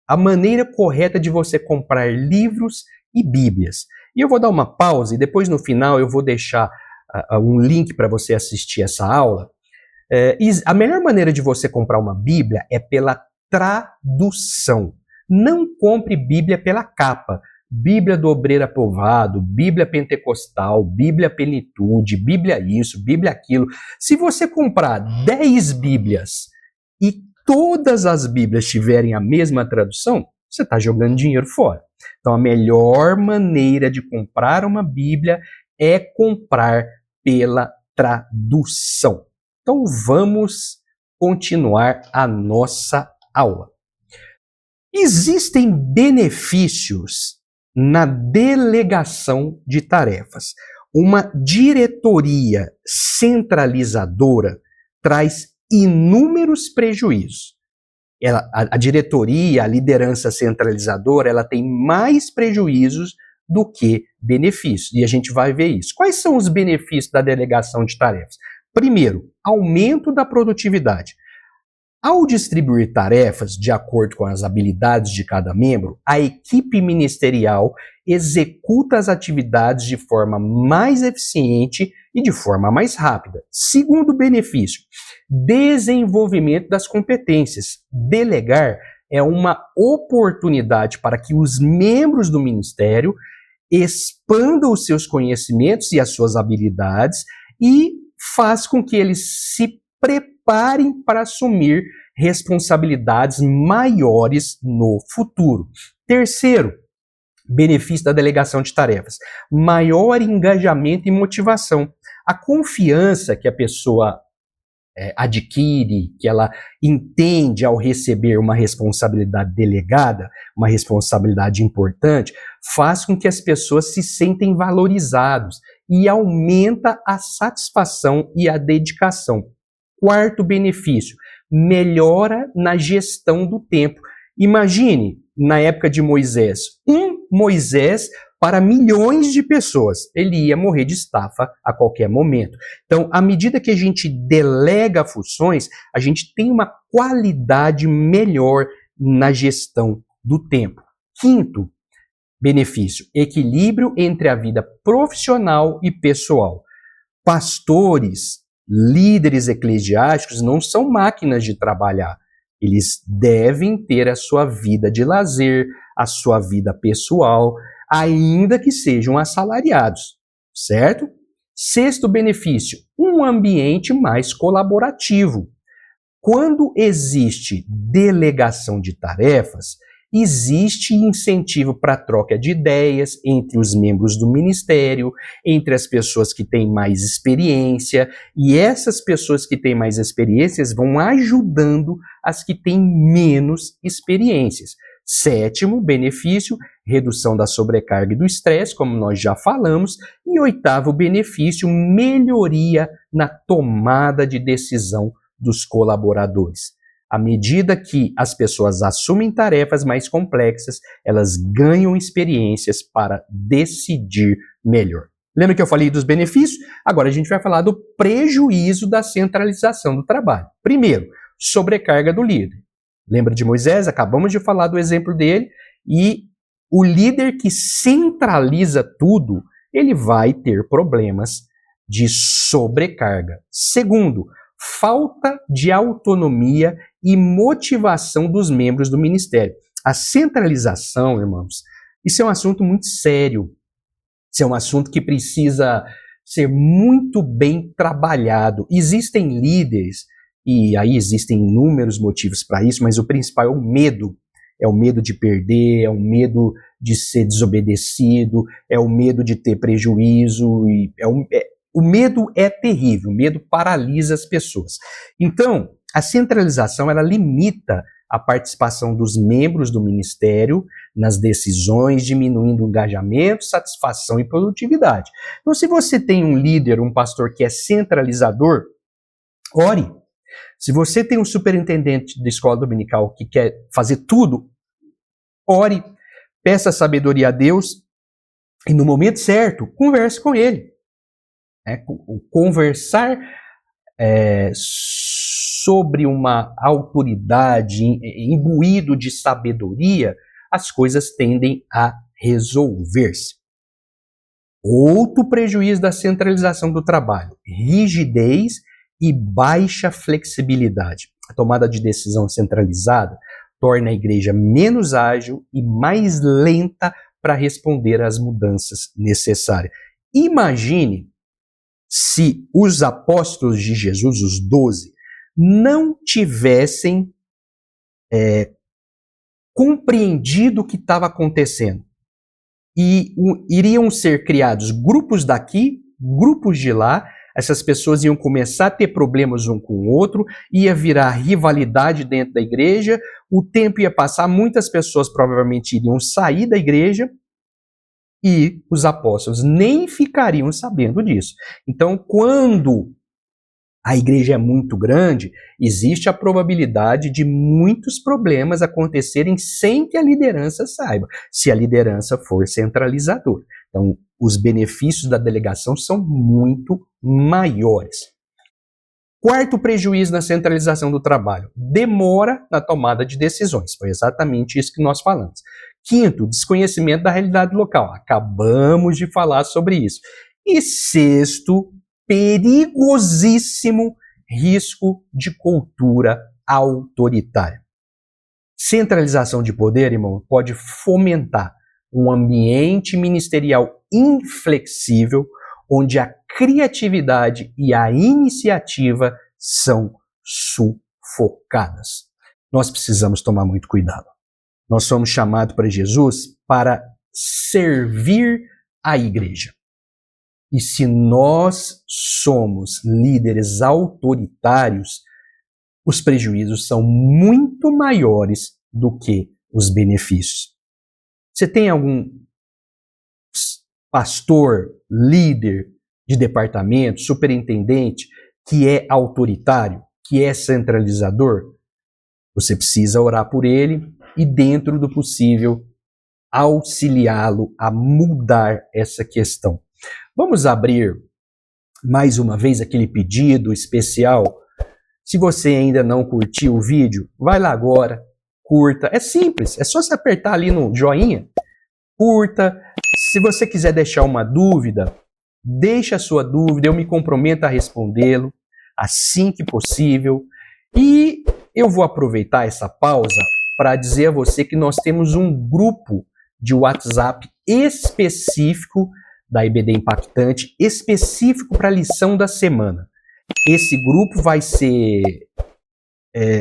a maneira correta de você comprar livros e bíblias. E eu vou dar uma pausa e depois no final eu vou deixar um link para você assistir essa aula. A melhor maneira de você comprar uma Bíblia é pela tradução. Não compre Bíblia pela capa. Bíblia do Obreiro Aprovado, Bíblia Pentecostal, Bíblia Plenitude, Bíblia isso, Bíblia aquilo. Se você comprar 10 Bíblias e todas as Bíblias tiverem a mesma tradução, você está jogando dinheiro fora. Então a melhor maneira de comprar uma Bíblia é comprar pela tradução. Então vamos continuar a nossa aula. Existem benefícios na delegação de tarefas. Uma diretoria centralizadora traz inúmeros prejuízos. A diretoria, a liderança centralizadora, ela tem mais prejuízos do que benefícios. E a gente vai ver isso. Quais são os benefícios da delegação de tarefas? Primeiro, aumento da produtividade. Ao distribuir tarefas de acordo com as habilidades de cada membro, a equipe ministerial executa as atividades de forma mais eficiente e de forma mais rápida. Segundo benefício, desenvolvimento das competências. Delegar é uma oportunidade para que os membros do ministério expandam os seus conhecimentos e as suas habilidades e faz com que eles se preparem preparem para assumir responsabilidades maiores no futuro. Terceiro, benefício da delegação de tarefas: maior engajamento e motivação. A confiança que a pessoa adquire, que ela entende ao receber uma responsabilidade delegada, uma responsabilidade importante, faz com que as pessoas se sentem valorizados e aumenta a satisfação e a dedicação. Quarto benefício: melhora na gestão do tempo. Imagine, na época de Moisés, Moisés para milhões de pessoas. Ele ia morrer de estafa a qualquer momento. Então, à medida que a gente delega funções, a gente tem uma qualidade melhor na gestão do tempo. Quinto benefício: equilíbrio entre a vida profissional e pessoal. Pastores, líderes eclesiásticos não são máquinas de trabalhar. Eles devem ter a sua vida de lazer, a sua vida pessoal, ainda que sejam assalariados, certo? Sexto benefício: um ambiente mais colaborativo. Quando existe delegação de tarefas, existe incentivo para troca de ideias entre os membros do ministério, entre as pessoas que têm mais experiência, e essas pessoas que têm mais experiências vão ajudando as que têm menos experiências. Sétimo benefício: redução da sobrecarga e do estresse, como nós já falamos. E oitavo benefício: melhoria na tomada de decisão dos colaboradores. À medida que as pessoas assumem tarefas mais complexas, elas ganham experiências para decidir melhor. Lembra que eu falei dos benefícios? Agora a gente vai falar do prejuízo da centralização do trabalho. Primeiro, sobrecarga do líder. Lembra de Moisés? Acabamos de falar do exemplo dele. E o líder que centraliza tudo, ele vai ter problemas de sobrecarga. Segundo, falta de autonomia e motivação dos membros do ministério. A centralização, irmãos, isso é um assunto muito sério. Isso é um assunto que precisa ser muito bem trabalhado. Existem líderes, e aí existem inúmeros motivos para isso, mas o principal é o medo. É o medo de perder, é o medo de ser desobedecido, é o medo de ter prejuízo, o medo é terrível, o medo paralisa as pessoas. Então, a centralização, ela limita a participação dos membros do ministério nas decisões, diminuindo o engajamento, satisfação e produtividade. Então, se você tem um líder, um pastor que é centralizador, ore. Se você tem um superintendente de escola dominical que quer fazer tudo, ore, peça sabedoria a Deus e no momento certo, converse com ele. Conversar sobre uma autoridade imbuído de sabedoria, as coisas tendem a resolver-se. Outro prejuízo da centralização do trabalho: rigidez e baixa flexibilidade. A tomada de decisão centralizada torna a igreja menos ágil e mais lenta para responder às mudanças necessárias. Imagine se os apóstolos de Jesus, os 12, não tivessem compreendido o que estava acontecendo. E iriam ser criados grupos daqui, grupos de lá. Essas pessoas iam começar a ter problemas um com o outro, ia virar rivalidade dentro da igreja, o tempo ia passar, muitas pessoas provavelmente iriam sair da igreja e os apóstolos nem ficariam sabendo disso. Então, quando a igreja é muito grande, existe a probabilidade de muitos problemas acontecerem sem que a liderança saiba, se a liderança for centralizadora. Então, os benefícios da delegação são muito maiores. Quarto prejuízo na centralização do trabalho: demora na tomada de decisões. Foi exatamente isso que nós falamos. Quinto, desconhecimento da realidade local. Acabamos de falar sobre isso. E sexto, perigosíssimo risco de cultura autoritária. Centralização de poder, irmão, pode fomentar um ambiente ministerial inflexível, onde a criatividade e a iniciativa são sufocadas. Nós precisamos tomar muito cuidado. Nós somos chamados para Jesus para servir a igreja. E se nós somos líderes autoritários, os prejuízos são muito maiores do que os benefícios. Você tem algum pastor, líder de departamento, superintendente, que é autoritário, que é centralizador? Você precisa orar por ele e, dentro do possível, auxiliá-lo a mudar essa questão. Vamos abrir mais uma vez aquele pedido especial. Se você ainda não curtiu o vídeo, vai lá agora, curta. É simples, é só você apertar ali no joinha, curta. Se você quiser deixar uma dúvida, deixa a sua dúvida, eu me comprometo a respondê-lo assim que possível. E eu vou aproveitar essa pausa para dizer a você que nós temos um grupo de WhatsApp específico da IBD Impactante, específico para a lição da semana. Esse grupo vai ser...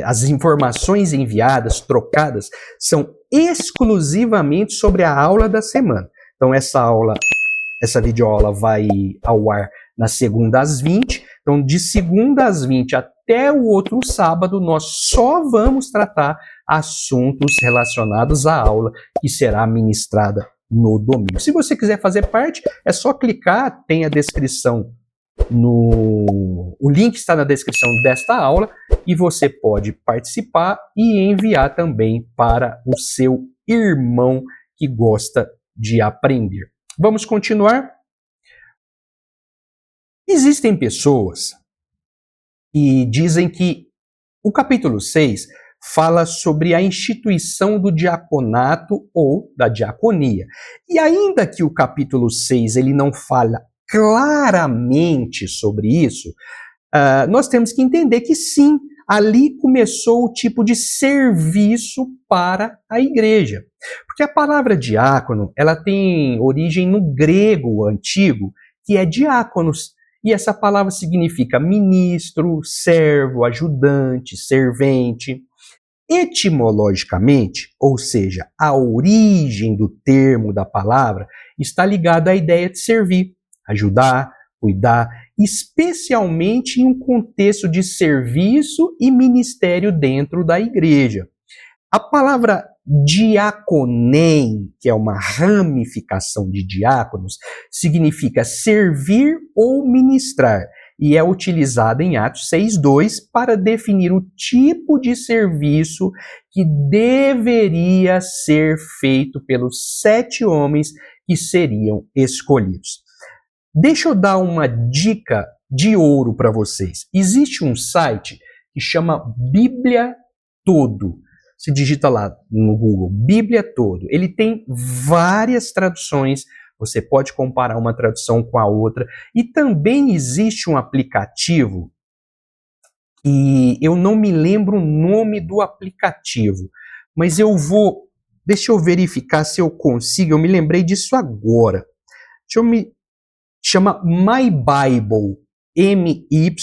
as informações enviadas, trocadas, são exclusivamente sobre a aula da semana. Então essa videoaula vai ao ar na segunda às 20. Então de segunda às 20 até o outro sábado, nós só vamos tratar assuntos relacionados à aula que será ministrada no domingo. Se você quiser fazer parte, é só clicar, tem a descrição o link está na descrição desta aula e você pode participar e enviar também para o seu irmão que gosta de aprender. Vamos continuar? Existem pessoas que dizem que o capítulo 6 fala sobre a instituição do diaconato ou da diaconia. E ainda que o capítulo 6 ele não fala claramente sobre isso, nós temos que entender que sim, ali começou o tipo de serviço para a igreja. Porque a palavra diácono, ela tem origem no grego antigo, que é diáconos. E essa palavra significa ministro, servo, ajudante, servente. Etimologicamente, ou seja, a origem do termo da palavra, está ligada à ideia de servir, ajudar, cuidar, especialmente em um contexto de serviço e ministério dentro da igreja. A palavra diaconem, que é uma ramificação de diáconos, significa servir ou ministrar, e é utilizada em Atos 6:2 para definir o tipo de serviço que deveria ser feito pelos 7 homens que seriam escolhidos. Deixa eu dar uma dica de ouro para vocês. Existe um site que chama Bíblia Todo. Você digita lá no Google, Bíblia Todo. Ele tem várias traduções, você pode comparar uma tradução com a outra. E também existe um aplicativo, e eu não me lembro o nome do aplicativo, mas deixa eu verificar se eu consigo, eu me lembrei disso agora. Chama My Bible, M-Y-B-I-B-L-E,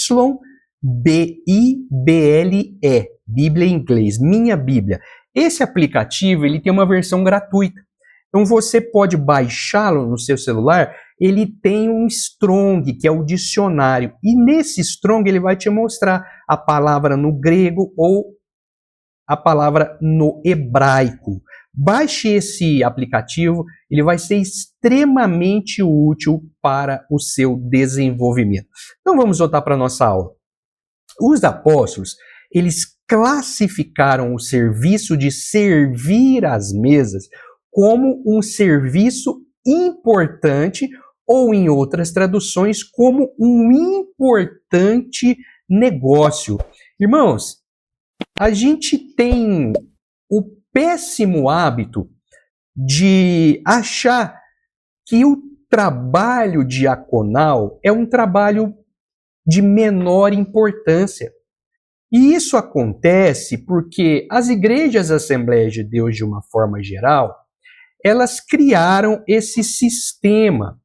Bíblia em inglês, Minha Bíblia. Esse aplicativo ele tem uma versão gratuita, então você pode baixá-lo no seu celular. Ele tem um Strong, que é o dicionário, e nesse Strong ele vai te mostrar a palavra no grego ou a palavra no hebraico. Baixe esse aplicativo, ele vai ser extremamente útil para o seu desenvolvimento. Então vamos voltar para a nossa aula. Os apóstolos, eles classificaram o serviço de servir às mesas como um serviço importante, ou em outras traduções, como um importante negócio. Irmãos, a gente tem o péssimo hábito de achar que o trabalho diaconal é um trabalho de menor importância. E isso acontece porque as igrejas Assembleias de Deus, de uma forma geral, elas criaram esse sistema.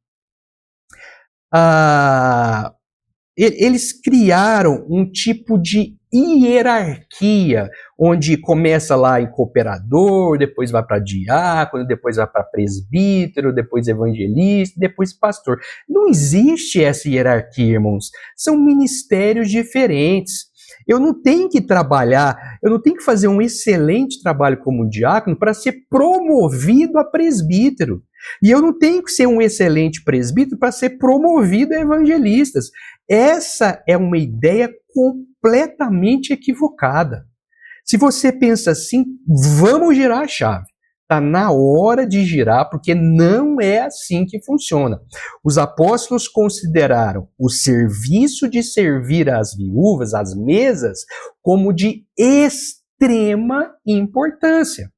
Eles criaram um tipo de hierarquia, onde começa lá em cooperador, depois vai para diácono, depois vai para presbítero, depois evangelista, depois pastor. Não existe essa hierarquia, irmãos. São ministérios diferentes. Eu não tenho que trabalhar, eu não tenho que fazer um excelente trabalho como diácono para ser promovido a presbítero. E eu não tenho que ser um excelente presbítero para ser promovido a evangelistas. Essa é uma ideia completamente equivocada. Se você pensa assim, vamos girar a chave. Está na hora de girar, porque não é assim que funciona. Os apóstolos consideraram o serviço de servir as viúvas, as mesas, como de extrema importância.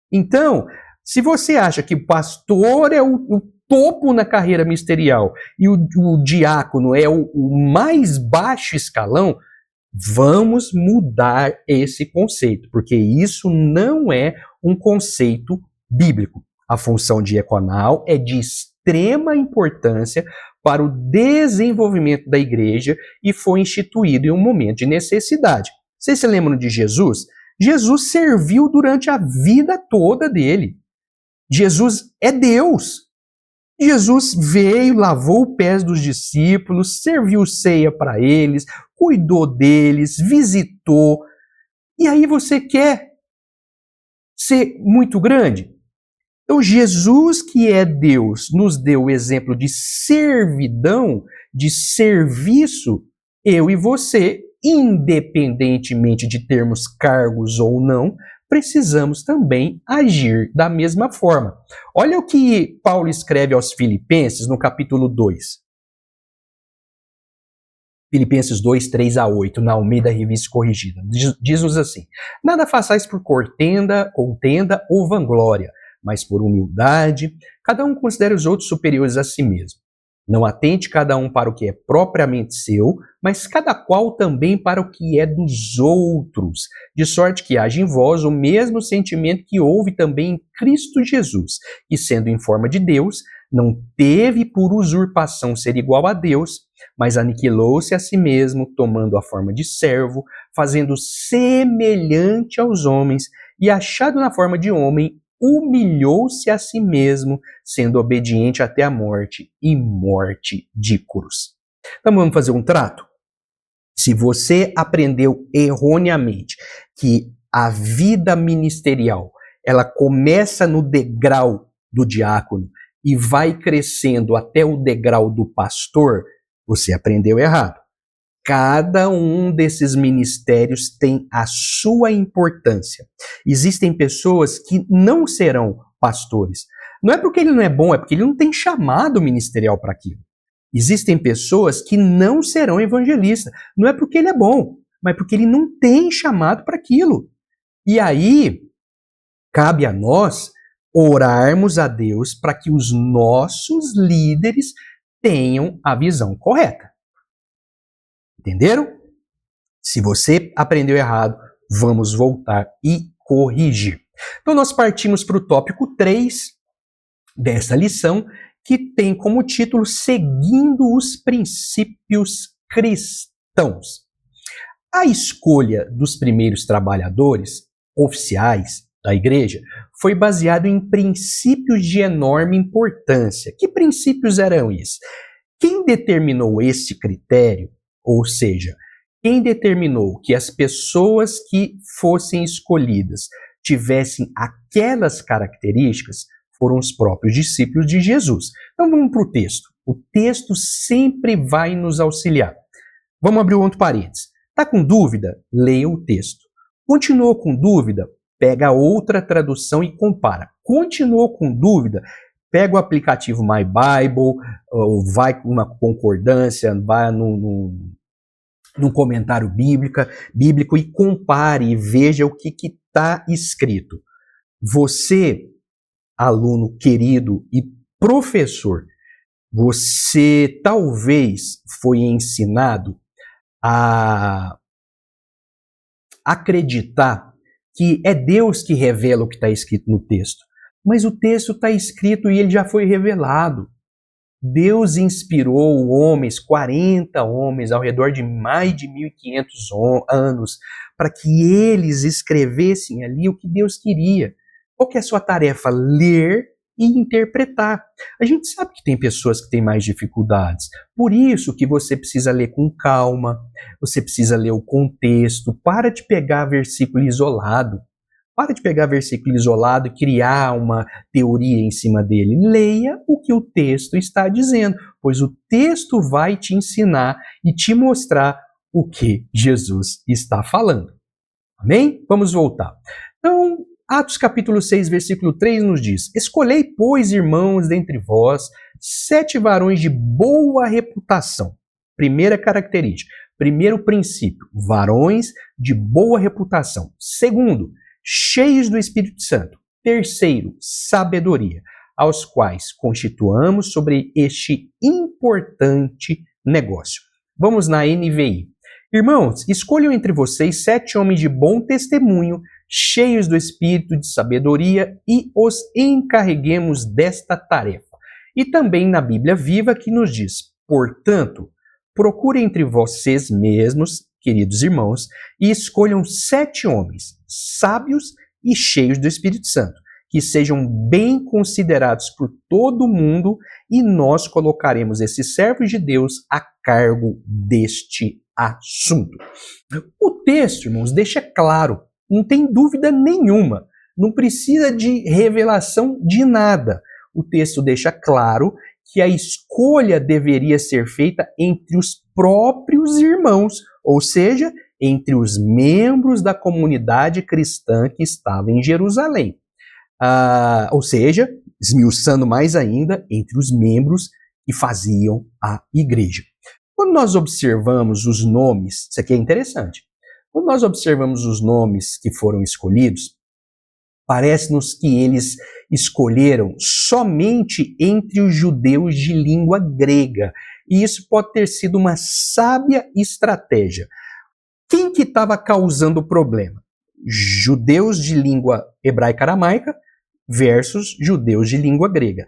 Então, se você acha que o pastor é o topo na carreira ministerial e o diácono é o mais baixo escalão, vamos mudar esse conceito, porque isso não é um conceito bíblico. A função diaconal é de extrema importância para o desenvolvimento da igreja e foi instituído em um momento de necessidade. Vocês se lembram de Jesus? Jesus serviu durante a vida toda dele. Jesus é Deus. Jesus veio, lavou os pés dos discípulos, serviu ceia para eles, cuidou deles, visitou. E aí você quer ser muito grande? Então Jesus, que é Deus, nos deu o exemplo de servidão, de serviço, eu e você, independentemente de termos cargos ou não, precisamos também agir da mesma forma. Olha o que Paulo escreve aos Filipenses no capítulo 2. Filipenses 2, 3 a 8, na Almeida Revista Corrigida. Diz-nos assim: nada façais por contenda ou vanglória, mas por humildade, cada um considere os outros superiores a si mesmo. Não atente cada um para o que é propriamente seu, mas cada qual também para o que é dos outros, de sorte que haja em vós o mesmo sentimento que houve também em Cristo Jesus, que, sendo em forma de Deus, não teve por usurpação ser igual a Deus, mas aniquilou-se a si mesmo, tomando a forma de servo, fazendo semelhante aos homens, e achado na forma de homem, humilhou-se a si mesmo, sendo obediente até a morte e morte de cruz. Então vamos fazer um trato? Se você aprendeu erroneamente que a vida ministerial ela começa no degrau do diácono e vai crescendo até o degrau do pastor, você aprendeu errado. Cada um desses ministérios tem a sua importância. Existem pessoas que não serão pastores. Não é porque ele não é bom, é porque ele não tem chamado ministerial para aquilo. Existem pessoas que não serão evangelistas. Não é porque ele é bom, mas porque ele não tem chamado para aquilo. E aí, cabe a nós orarmos a Deus para que os nossos líderes tenham a visão correta. Entenderam? Se você aprendeu errado, vamos voltar e corrigir. Então, nós partimos para o tópico 3 dessa lição, que tem como título Seguindo os Princípios Cristãos. A escolha dos primeiros trabalhadores oficiais da igreja foi baseada em princípios de enorme importância. Que princípios eram esses? Quem determinou esse critério, ou seja, quem determinou que as pessoas que fossem escolhidas tivessem aquelas características, foram os próprios discípulos de Jesus. Então vamos para o texto. O texto sempre vai nos auxiliar. Vamos abrir o outro parênteses. Está com dúvida? Leia o texto. Continuou com dúvida? Pega outra tradução e compara. Continuou com dúvida? Pega o aplicativo My Bible, ou vai com uma concordância, vai num comentário bíblico e compare e veja o que está escrito. Você, aluno querido e professor, você talvez foi ensinado a acreditar que é Deus que revela o que está escrito no texto. Mas o texto está escrito e ele já foi revelado. Deus inspirou homens, 40 homens, ao redor de mais de 1500 anos, para que eles escrevessem ali o que Deus queria. Qual que é a sua tarefa? Ler e interpretar. A gente sabe que tem pessoas que têm mais dificuldades. Por isso que você precisa ler com calma, você precisa ler o contexto, para de pegar versículo isolado. Para de pegar versículo isolado e criar uma teoria em cima dele. Leia o que o texto está dizendo, pois o texto vai te ensinar e te mostrar o que Jesus está falando. Amém? Vamos voltar. Então, Atos capítulo 6, versículo 3 nos diz: Escolhei, pois, irmãos, dentre vós, 7 varões de boa reputação. Primeira característica. Primeiro princípio, varões de boa reputação. Segundo, cheios do Espírito Santo. Terceiro, sabedoria, aos quais constituamos sobre este importante negócio. Vamos na NVI. Irmãos, escolham entre vocês 7 homens de bom testemunho, cheios do espírito de sabedoria, e os encarreguemos desta tarefa. E também na Bíblia Viva que nos diz: portanto, procurem entre vocês mesmos, queridos irmãos, e escolham 7 homens, sábios e cheios do Espírito Santo, que sejam bem considerados por todo mundo, e nós colocaremos esses servos de Deus a cargo deste assunto. O texto, irmãos, deixa claro, não tem dúvida nenhuma, não precisa de revelação de nada. O texto deixa claro que a escolha deveria ser feita entre os próprios irmãos, ou seja, entre os membros da comunidade cristã que estava em Jerusalém. Ou seja, esmiuçando mais ainda, entre os membros que faziam a igreja. Quando nós observamos os nomes, isso aqui é interessante, quando nós observamos os nomes que foram escolhidos, parece-nos que eles escolheram somente entre os judeus de língua grega. E isso pode ter sido uma sábia estratégia. Quem que estava causando o problema? Judeus de língua hebraica-aramaica versus judeus de língua grega.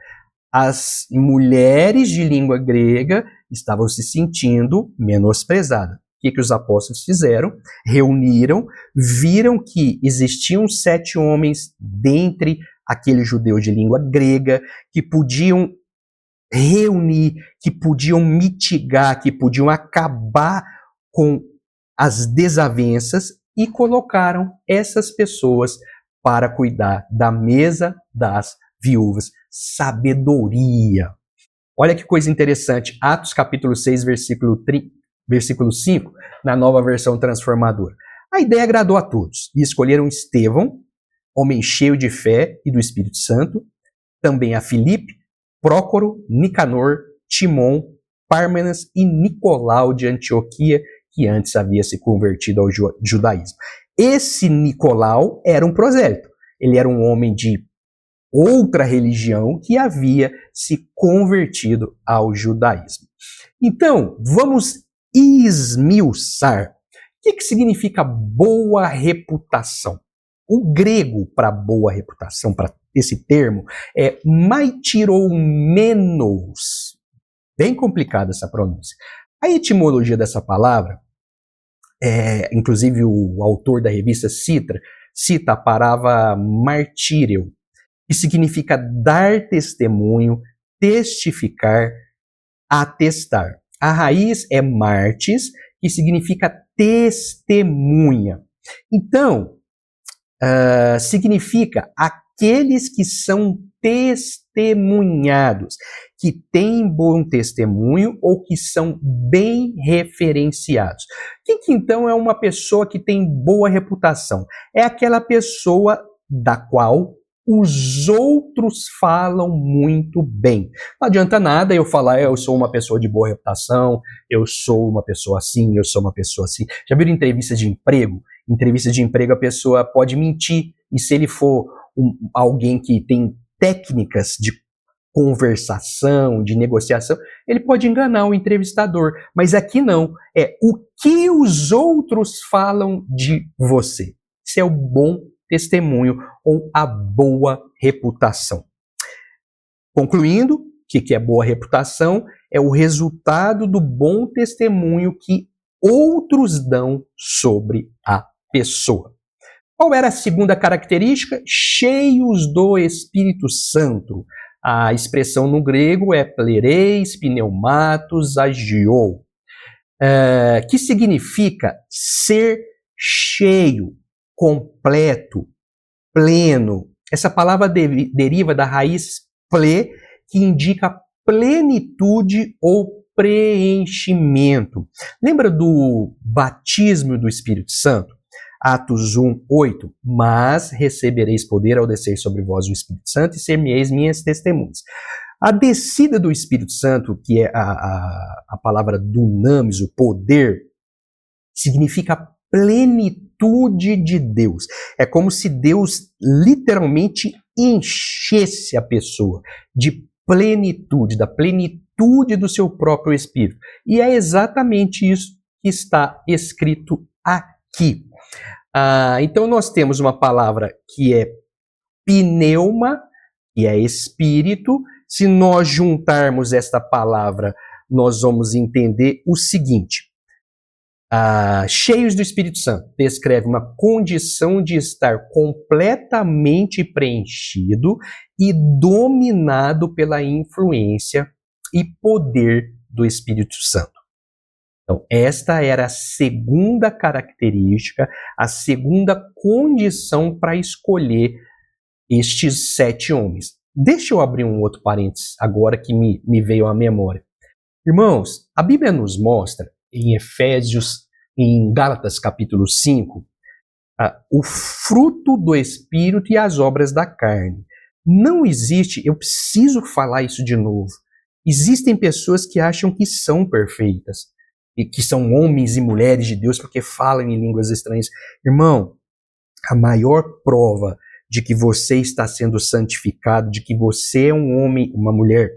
As mulheres de língua grega estavam se sentindo menosprezadas. O que os apóstolos fizeram? Reuniram, viram que existiam 7 homens dentre aqueles judeus de língua grega que podiam reunir, que podiam mitigar, que podiam acabar com as desavenças, e colocaram essas pessoas para cuidar da mesa das viúvas. Sabedoria. Olha que coisa interessante. Atos capítulo 6, versículo 5, na nova versão transformadora. A ideia agradou a todos e escolheram Estevão, homem cheio de fé e do Espírito Santo, também a Filipe, Prócoro, Nicanor, Timon, Pármenas e Nicolau de Antioquia, que antes havia se convertido ao judaísmo. Esse Nicolau era um prosélito. Ele era um homem de outra religião que havia se convertido ao judaísmo. Então, vamos esmiuçar. O que significa boa reputação? O grego para boa reputação, para esse termo, é maitiromenos. Bem complicada essa pronúncia. A etimologia dessa palavra, inclusive o autor da revista cita a palavra martírio, que significa dar testemunho, testificar, atestar. A raiz é martis, que significa testemunha. Então, significa aqueles que são testemunhados, que têm bom testemunho ou que são bem referenciados. Quem que então é uma pessoa que tem boa reputação? É aquela pessoa da qual os outros falam muito bem. Não adianta nada eu falar, eu sou uma pessoa de boa reputação, eu sou uma pessoa assim, eu sou uma pessoa assim. Já viram entrevista de emprego? Entrevista de emprego a pessoa pode mentir, e se ele for alguém que tem técnicas de conversação, de negociação, ele pode enganar o entrevistador. Mas aqui não, é o que os outros falam de você. Isso é o bom testemunho ou a boa reputação. Concluindo, que é boa reputação? É o resultado do bom testemunho que outros dão sobre a pessoa. Qual era a segunda característica? Cheios do Espírito Santo. A expressão no grego é plereis, pneumatos, agiou, que significa ser cheio, completo, pleno. Essa palavra deriva da raiz ple, que indica plenitude ou preenchimento. Lembra do batismo do Espírito Santo? Atos 1, 8. Mas recebereis poder ao descer sobre vós o Espírito Santo e ser-me-eis minhas testemunhas. A descida do Espírito Santo, que é a palavra dunamis, o poder, significa plenitude de Deus. É como se Deus literalmente enchesse a pessoa de plenitude, da plenitude do seu próprio Espírito. E é exatamente isso que está escrito aqui. Então nós temos uma palavra que é pneuma, que é espírito. Se nós juntarmos esta palavra, nós vamos entender o seguinte. Cheios do Espírito Santo descreve uma condição de estar completamente preenchido e dominado pela influência e poder do Espírito Santo. Então, esta era a segunda característica, a segunda condição para escolher estes 7 homens. Deixa eu abrir um outro parênteses agora que me veio à memória. Irmãos, a Bíblia nos mostra em Efésios, em Gálatas capítulo 5, o fruto do Espírito e as obras da carne. Não existe, eu preciso falar isso de novo, existem pessoas que acham que são perfeitas, e que são homens e mulheres de Deus porque falam em línguas estranhas. Irmão, a maior prova de que você está sendo santificado, de que você é um homem, uma mulher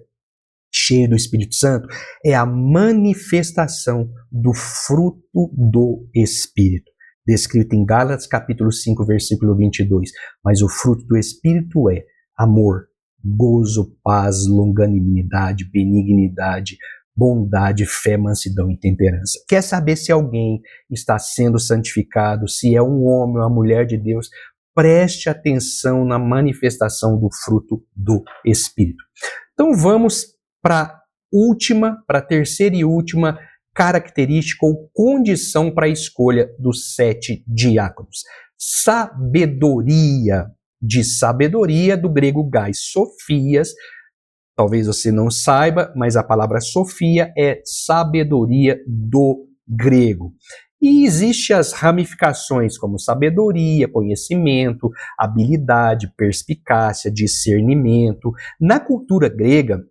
cheia do Espírito Santo, é a manifestação do fruto do Espírito, descrito em Gálatas capítulo 5, versículo 22. Mas o fruto do Espírito é amor, gozo, paz, longanimidade, benignidade, bondade, fé, mansidão e temperança. Quer saber se alguém está sendo santificado, se é um homem ou uma mulher de Deus? Preste atenção na manifestação do fruto do Espírito. Então vamos para a terceira e última característica ou condição para a escolha dos 7 diáconos. Sabedoria, de sabedoria, do grego gais, sofias. Talvez você não saiba, mas a palavra sofia é sabedoria do grego. E existem as ramificações como sabedoria, conhecimento, habilidade, perspicácia, discernimento. Na cultura grega,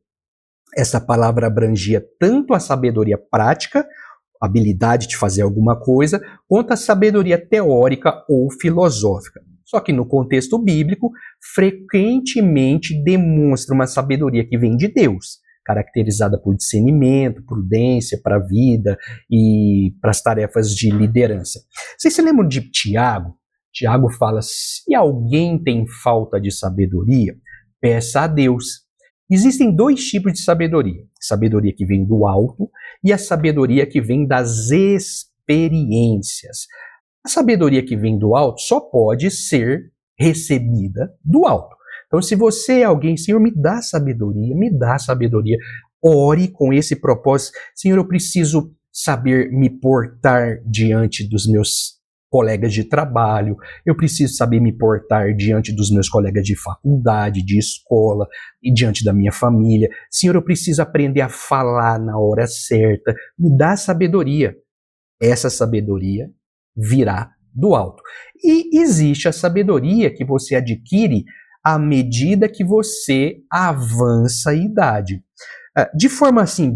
essa palavra abrangia tanto a sabedoria prática, habilidade de fazer alguma coisa, quanto a sabedoria teórica ou filosófica. Só que no contexto bíblico, frequentemente demonstra uma sabedoria que vem de Deus, caracterizada por discernimento, prudência para a vida e para as tarefas de liderança. Vocês se lembram de Tiago? Tiago fala, se alguém tem falta de sabedoria, peça a Deus. Existem 2 tipos de sabedoria. Sabedoria que vem do alto e a sabedoria que vem das experiências. A sabedoria que vem do alto só pode ser recebida do alto. Então, se você é alguém, Senhor, me dá sabedoria, ore com esse propósito. Senhor, eu preciso saber me portar diante dos meus colegas de trabalho, eu preciso saber me portar diante dos meus colegas de faculdade, de escola e diante da minha família. Senhor, eu preciso aprender a falar na hora certa. Me dá sabedoria. Essa sabedoria virá do alto. E existe a sabedoria que você adquire à medida que você avança a idade. De forma assim,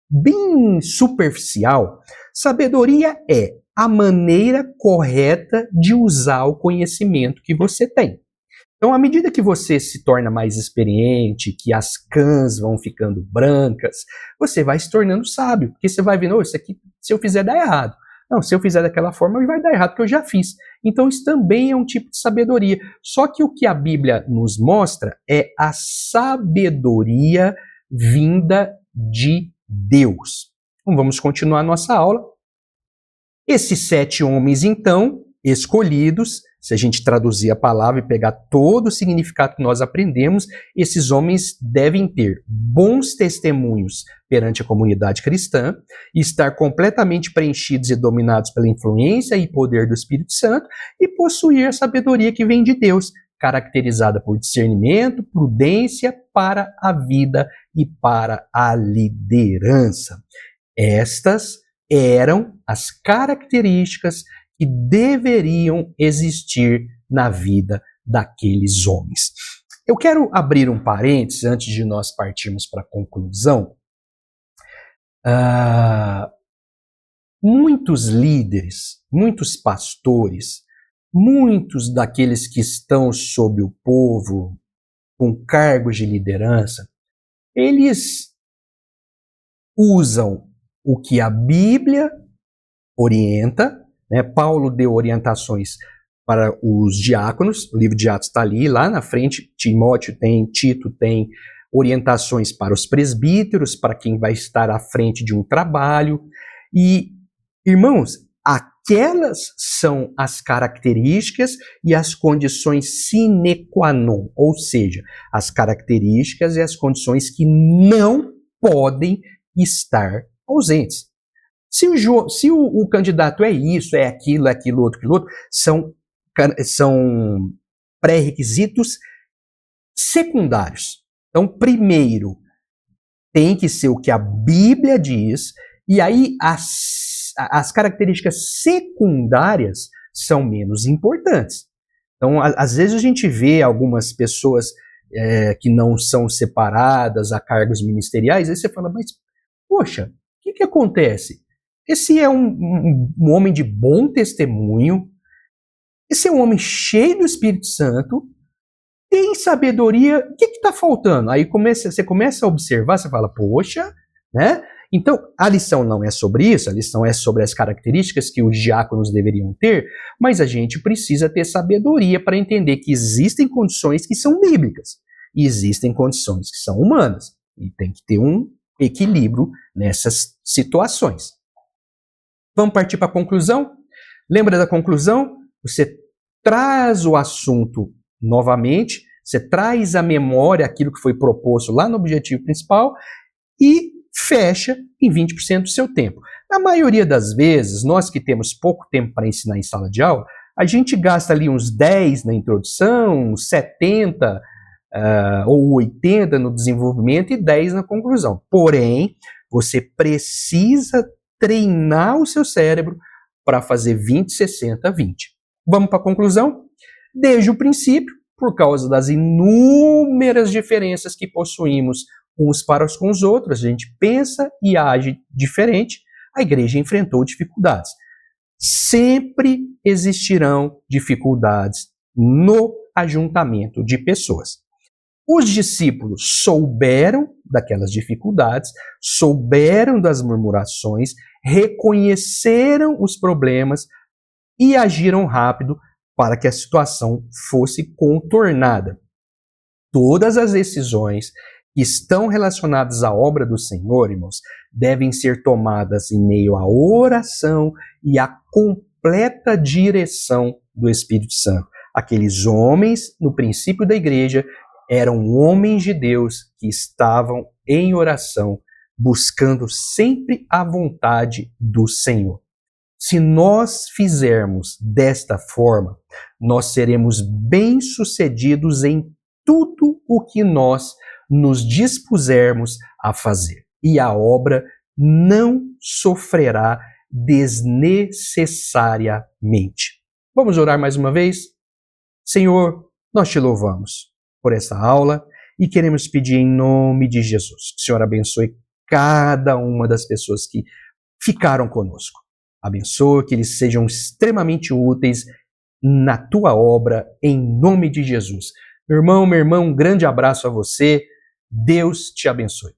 bem superficial, sabedoria é a maneira correta de usar o conhecimento que você tem. Então, à medida que você se torna mais experiente, que as cãs vão ficando brancas, você vai se tornando sábio, porque você vai vendo, isso aqui, se eu fizer, dá errado. Não, se eu fizer daquela forma, vai dar errado, porque eu já fiz. Então, isso também é um tipo de sabedoria. Só que o que a Bíblia nos mostra é a sabedoria vinda de Deus. Então, vamos continuar a nossa aula. Esses 7 homens, então, escolhidos, se a gente traduzir a palavra e pegar todo o significado que nós aprendemos, esses homens devem ter bons testemunhos perante a comunidade cristã, estar completamente preenchidos e dominados pela influência e poder do Espírito Santo e possuir a sabedoria que vem de Deus, caracterizada por discernimento, prudência para a vida e para a liderança. Estas eram as características que deveriam existir na vida daqueles homens. Eu quero abrir um parênteses antes de nós partirmos para a conclusão. Muitos líderes, muitos pastores, muitos daqueles que estão sob o povo, com cargos de liderança, eles usam o que a Bíblia orienta, né? Paulo deu orientações para os diáconos, o livro de Atos está ali, lá na frente, Timóteo tem, Tito tem, orientações para os presbíteros, para quem vai estar à frente de um trabalho. E, irmãos, aquelas são as características e as condições sine qua non, ou seja, as características e as condições que não podem estar ausentes. Se o candidato é isso, é aquilo, outro, são pré-requisitos secundários. Então, primeiro, tem que ser o que a Bíblia diz, e aí as características secundárias são menos importantes. Então, às vezes a gente vê algumas pessoas que não são separadas a cargos ministeriais, aí você fala, mas, poxa, o que acontece? Esse é um homem de bom testemunho, esse é um homem cheio do Espírito Santo, tem sabedoria, o que está faltando? Aí você começa a observar, você fala, poxa, né? Então, a lição não é sobre isso, a lição é sobre as características que os diáconos deveriam ter, mas a gente precisa ter sabedoria para entender que existem condições que são bíblicas e existem condições que são humanas. E tem que ter um equilíbrio nessas situações. Vamos partir para a conclusão? Lembra da conclusão? Você traz o assunto novamente, você traz à memória aquilo que foi proposto lá no objetivo principal e fecha em 20% do seu tempo. Na maioria das vezes, nós que temos pouco tempo para ensinar em sala de aula, a gente gasta ali uns 10 na introdução, uns 70 ou 80 no desenvolvimento e 10 na conclusão. Porém, você precisa treinar o seu cérebro para fazer 20, 60, 20. Vamos para a conclusão? Desde o princípio, por causa das inúmeras diferenças que possuímos uns para com os outros, a gente pensa e age diferente, a igreja enfrentou dificuldades. Sempre existirão dificuldades no ajuntamento de pessoas. Os discípulos souberam daquelas dificuldades, souberam das murmurações, reconheceram os problemas e agiram rápido para que a situação fosse contornada. Todas as decisões que estão relacionadas à obra do Senhor, irmãos, devem ser tomadas em meio à oração e à completa direção do Espírito Santo. Aqueles homens, no princípio da igreja, eram homens de Deus que estavam em oração, buscando sempre a vontade do Senhor. Se nós fizermos desta forma, nós seremos bem-sucedidos em tudo o que nós nos dispusermos a fazer. E a obra não sofrerá desnecessariamente. Vamos orar mais uma vez? Senhor, nós te louvamos por essa aula e queremos pedir em nome de Jesus que o Senhor abençoe cada uma das pessoas que ficaram conosco. Abençoe que eles sejam extremamente úteis na tua obra, em nome de Jesus. Meu irmão, minha irmã, um grande abraço a você. Deus te abençoe.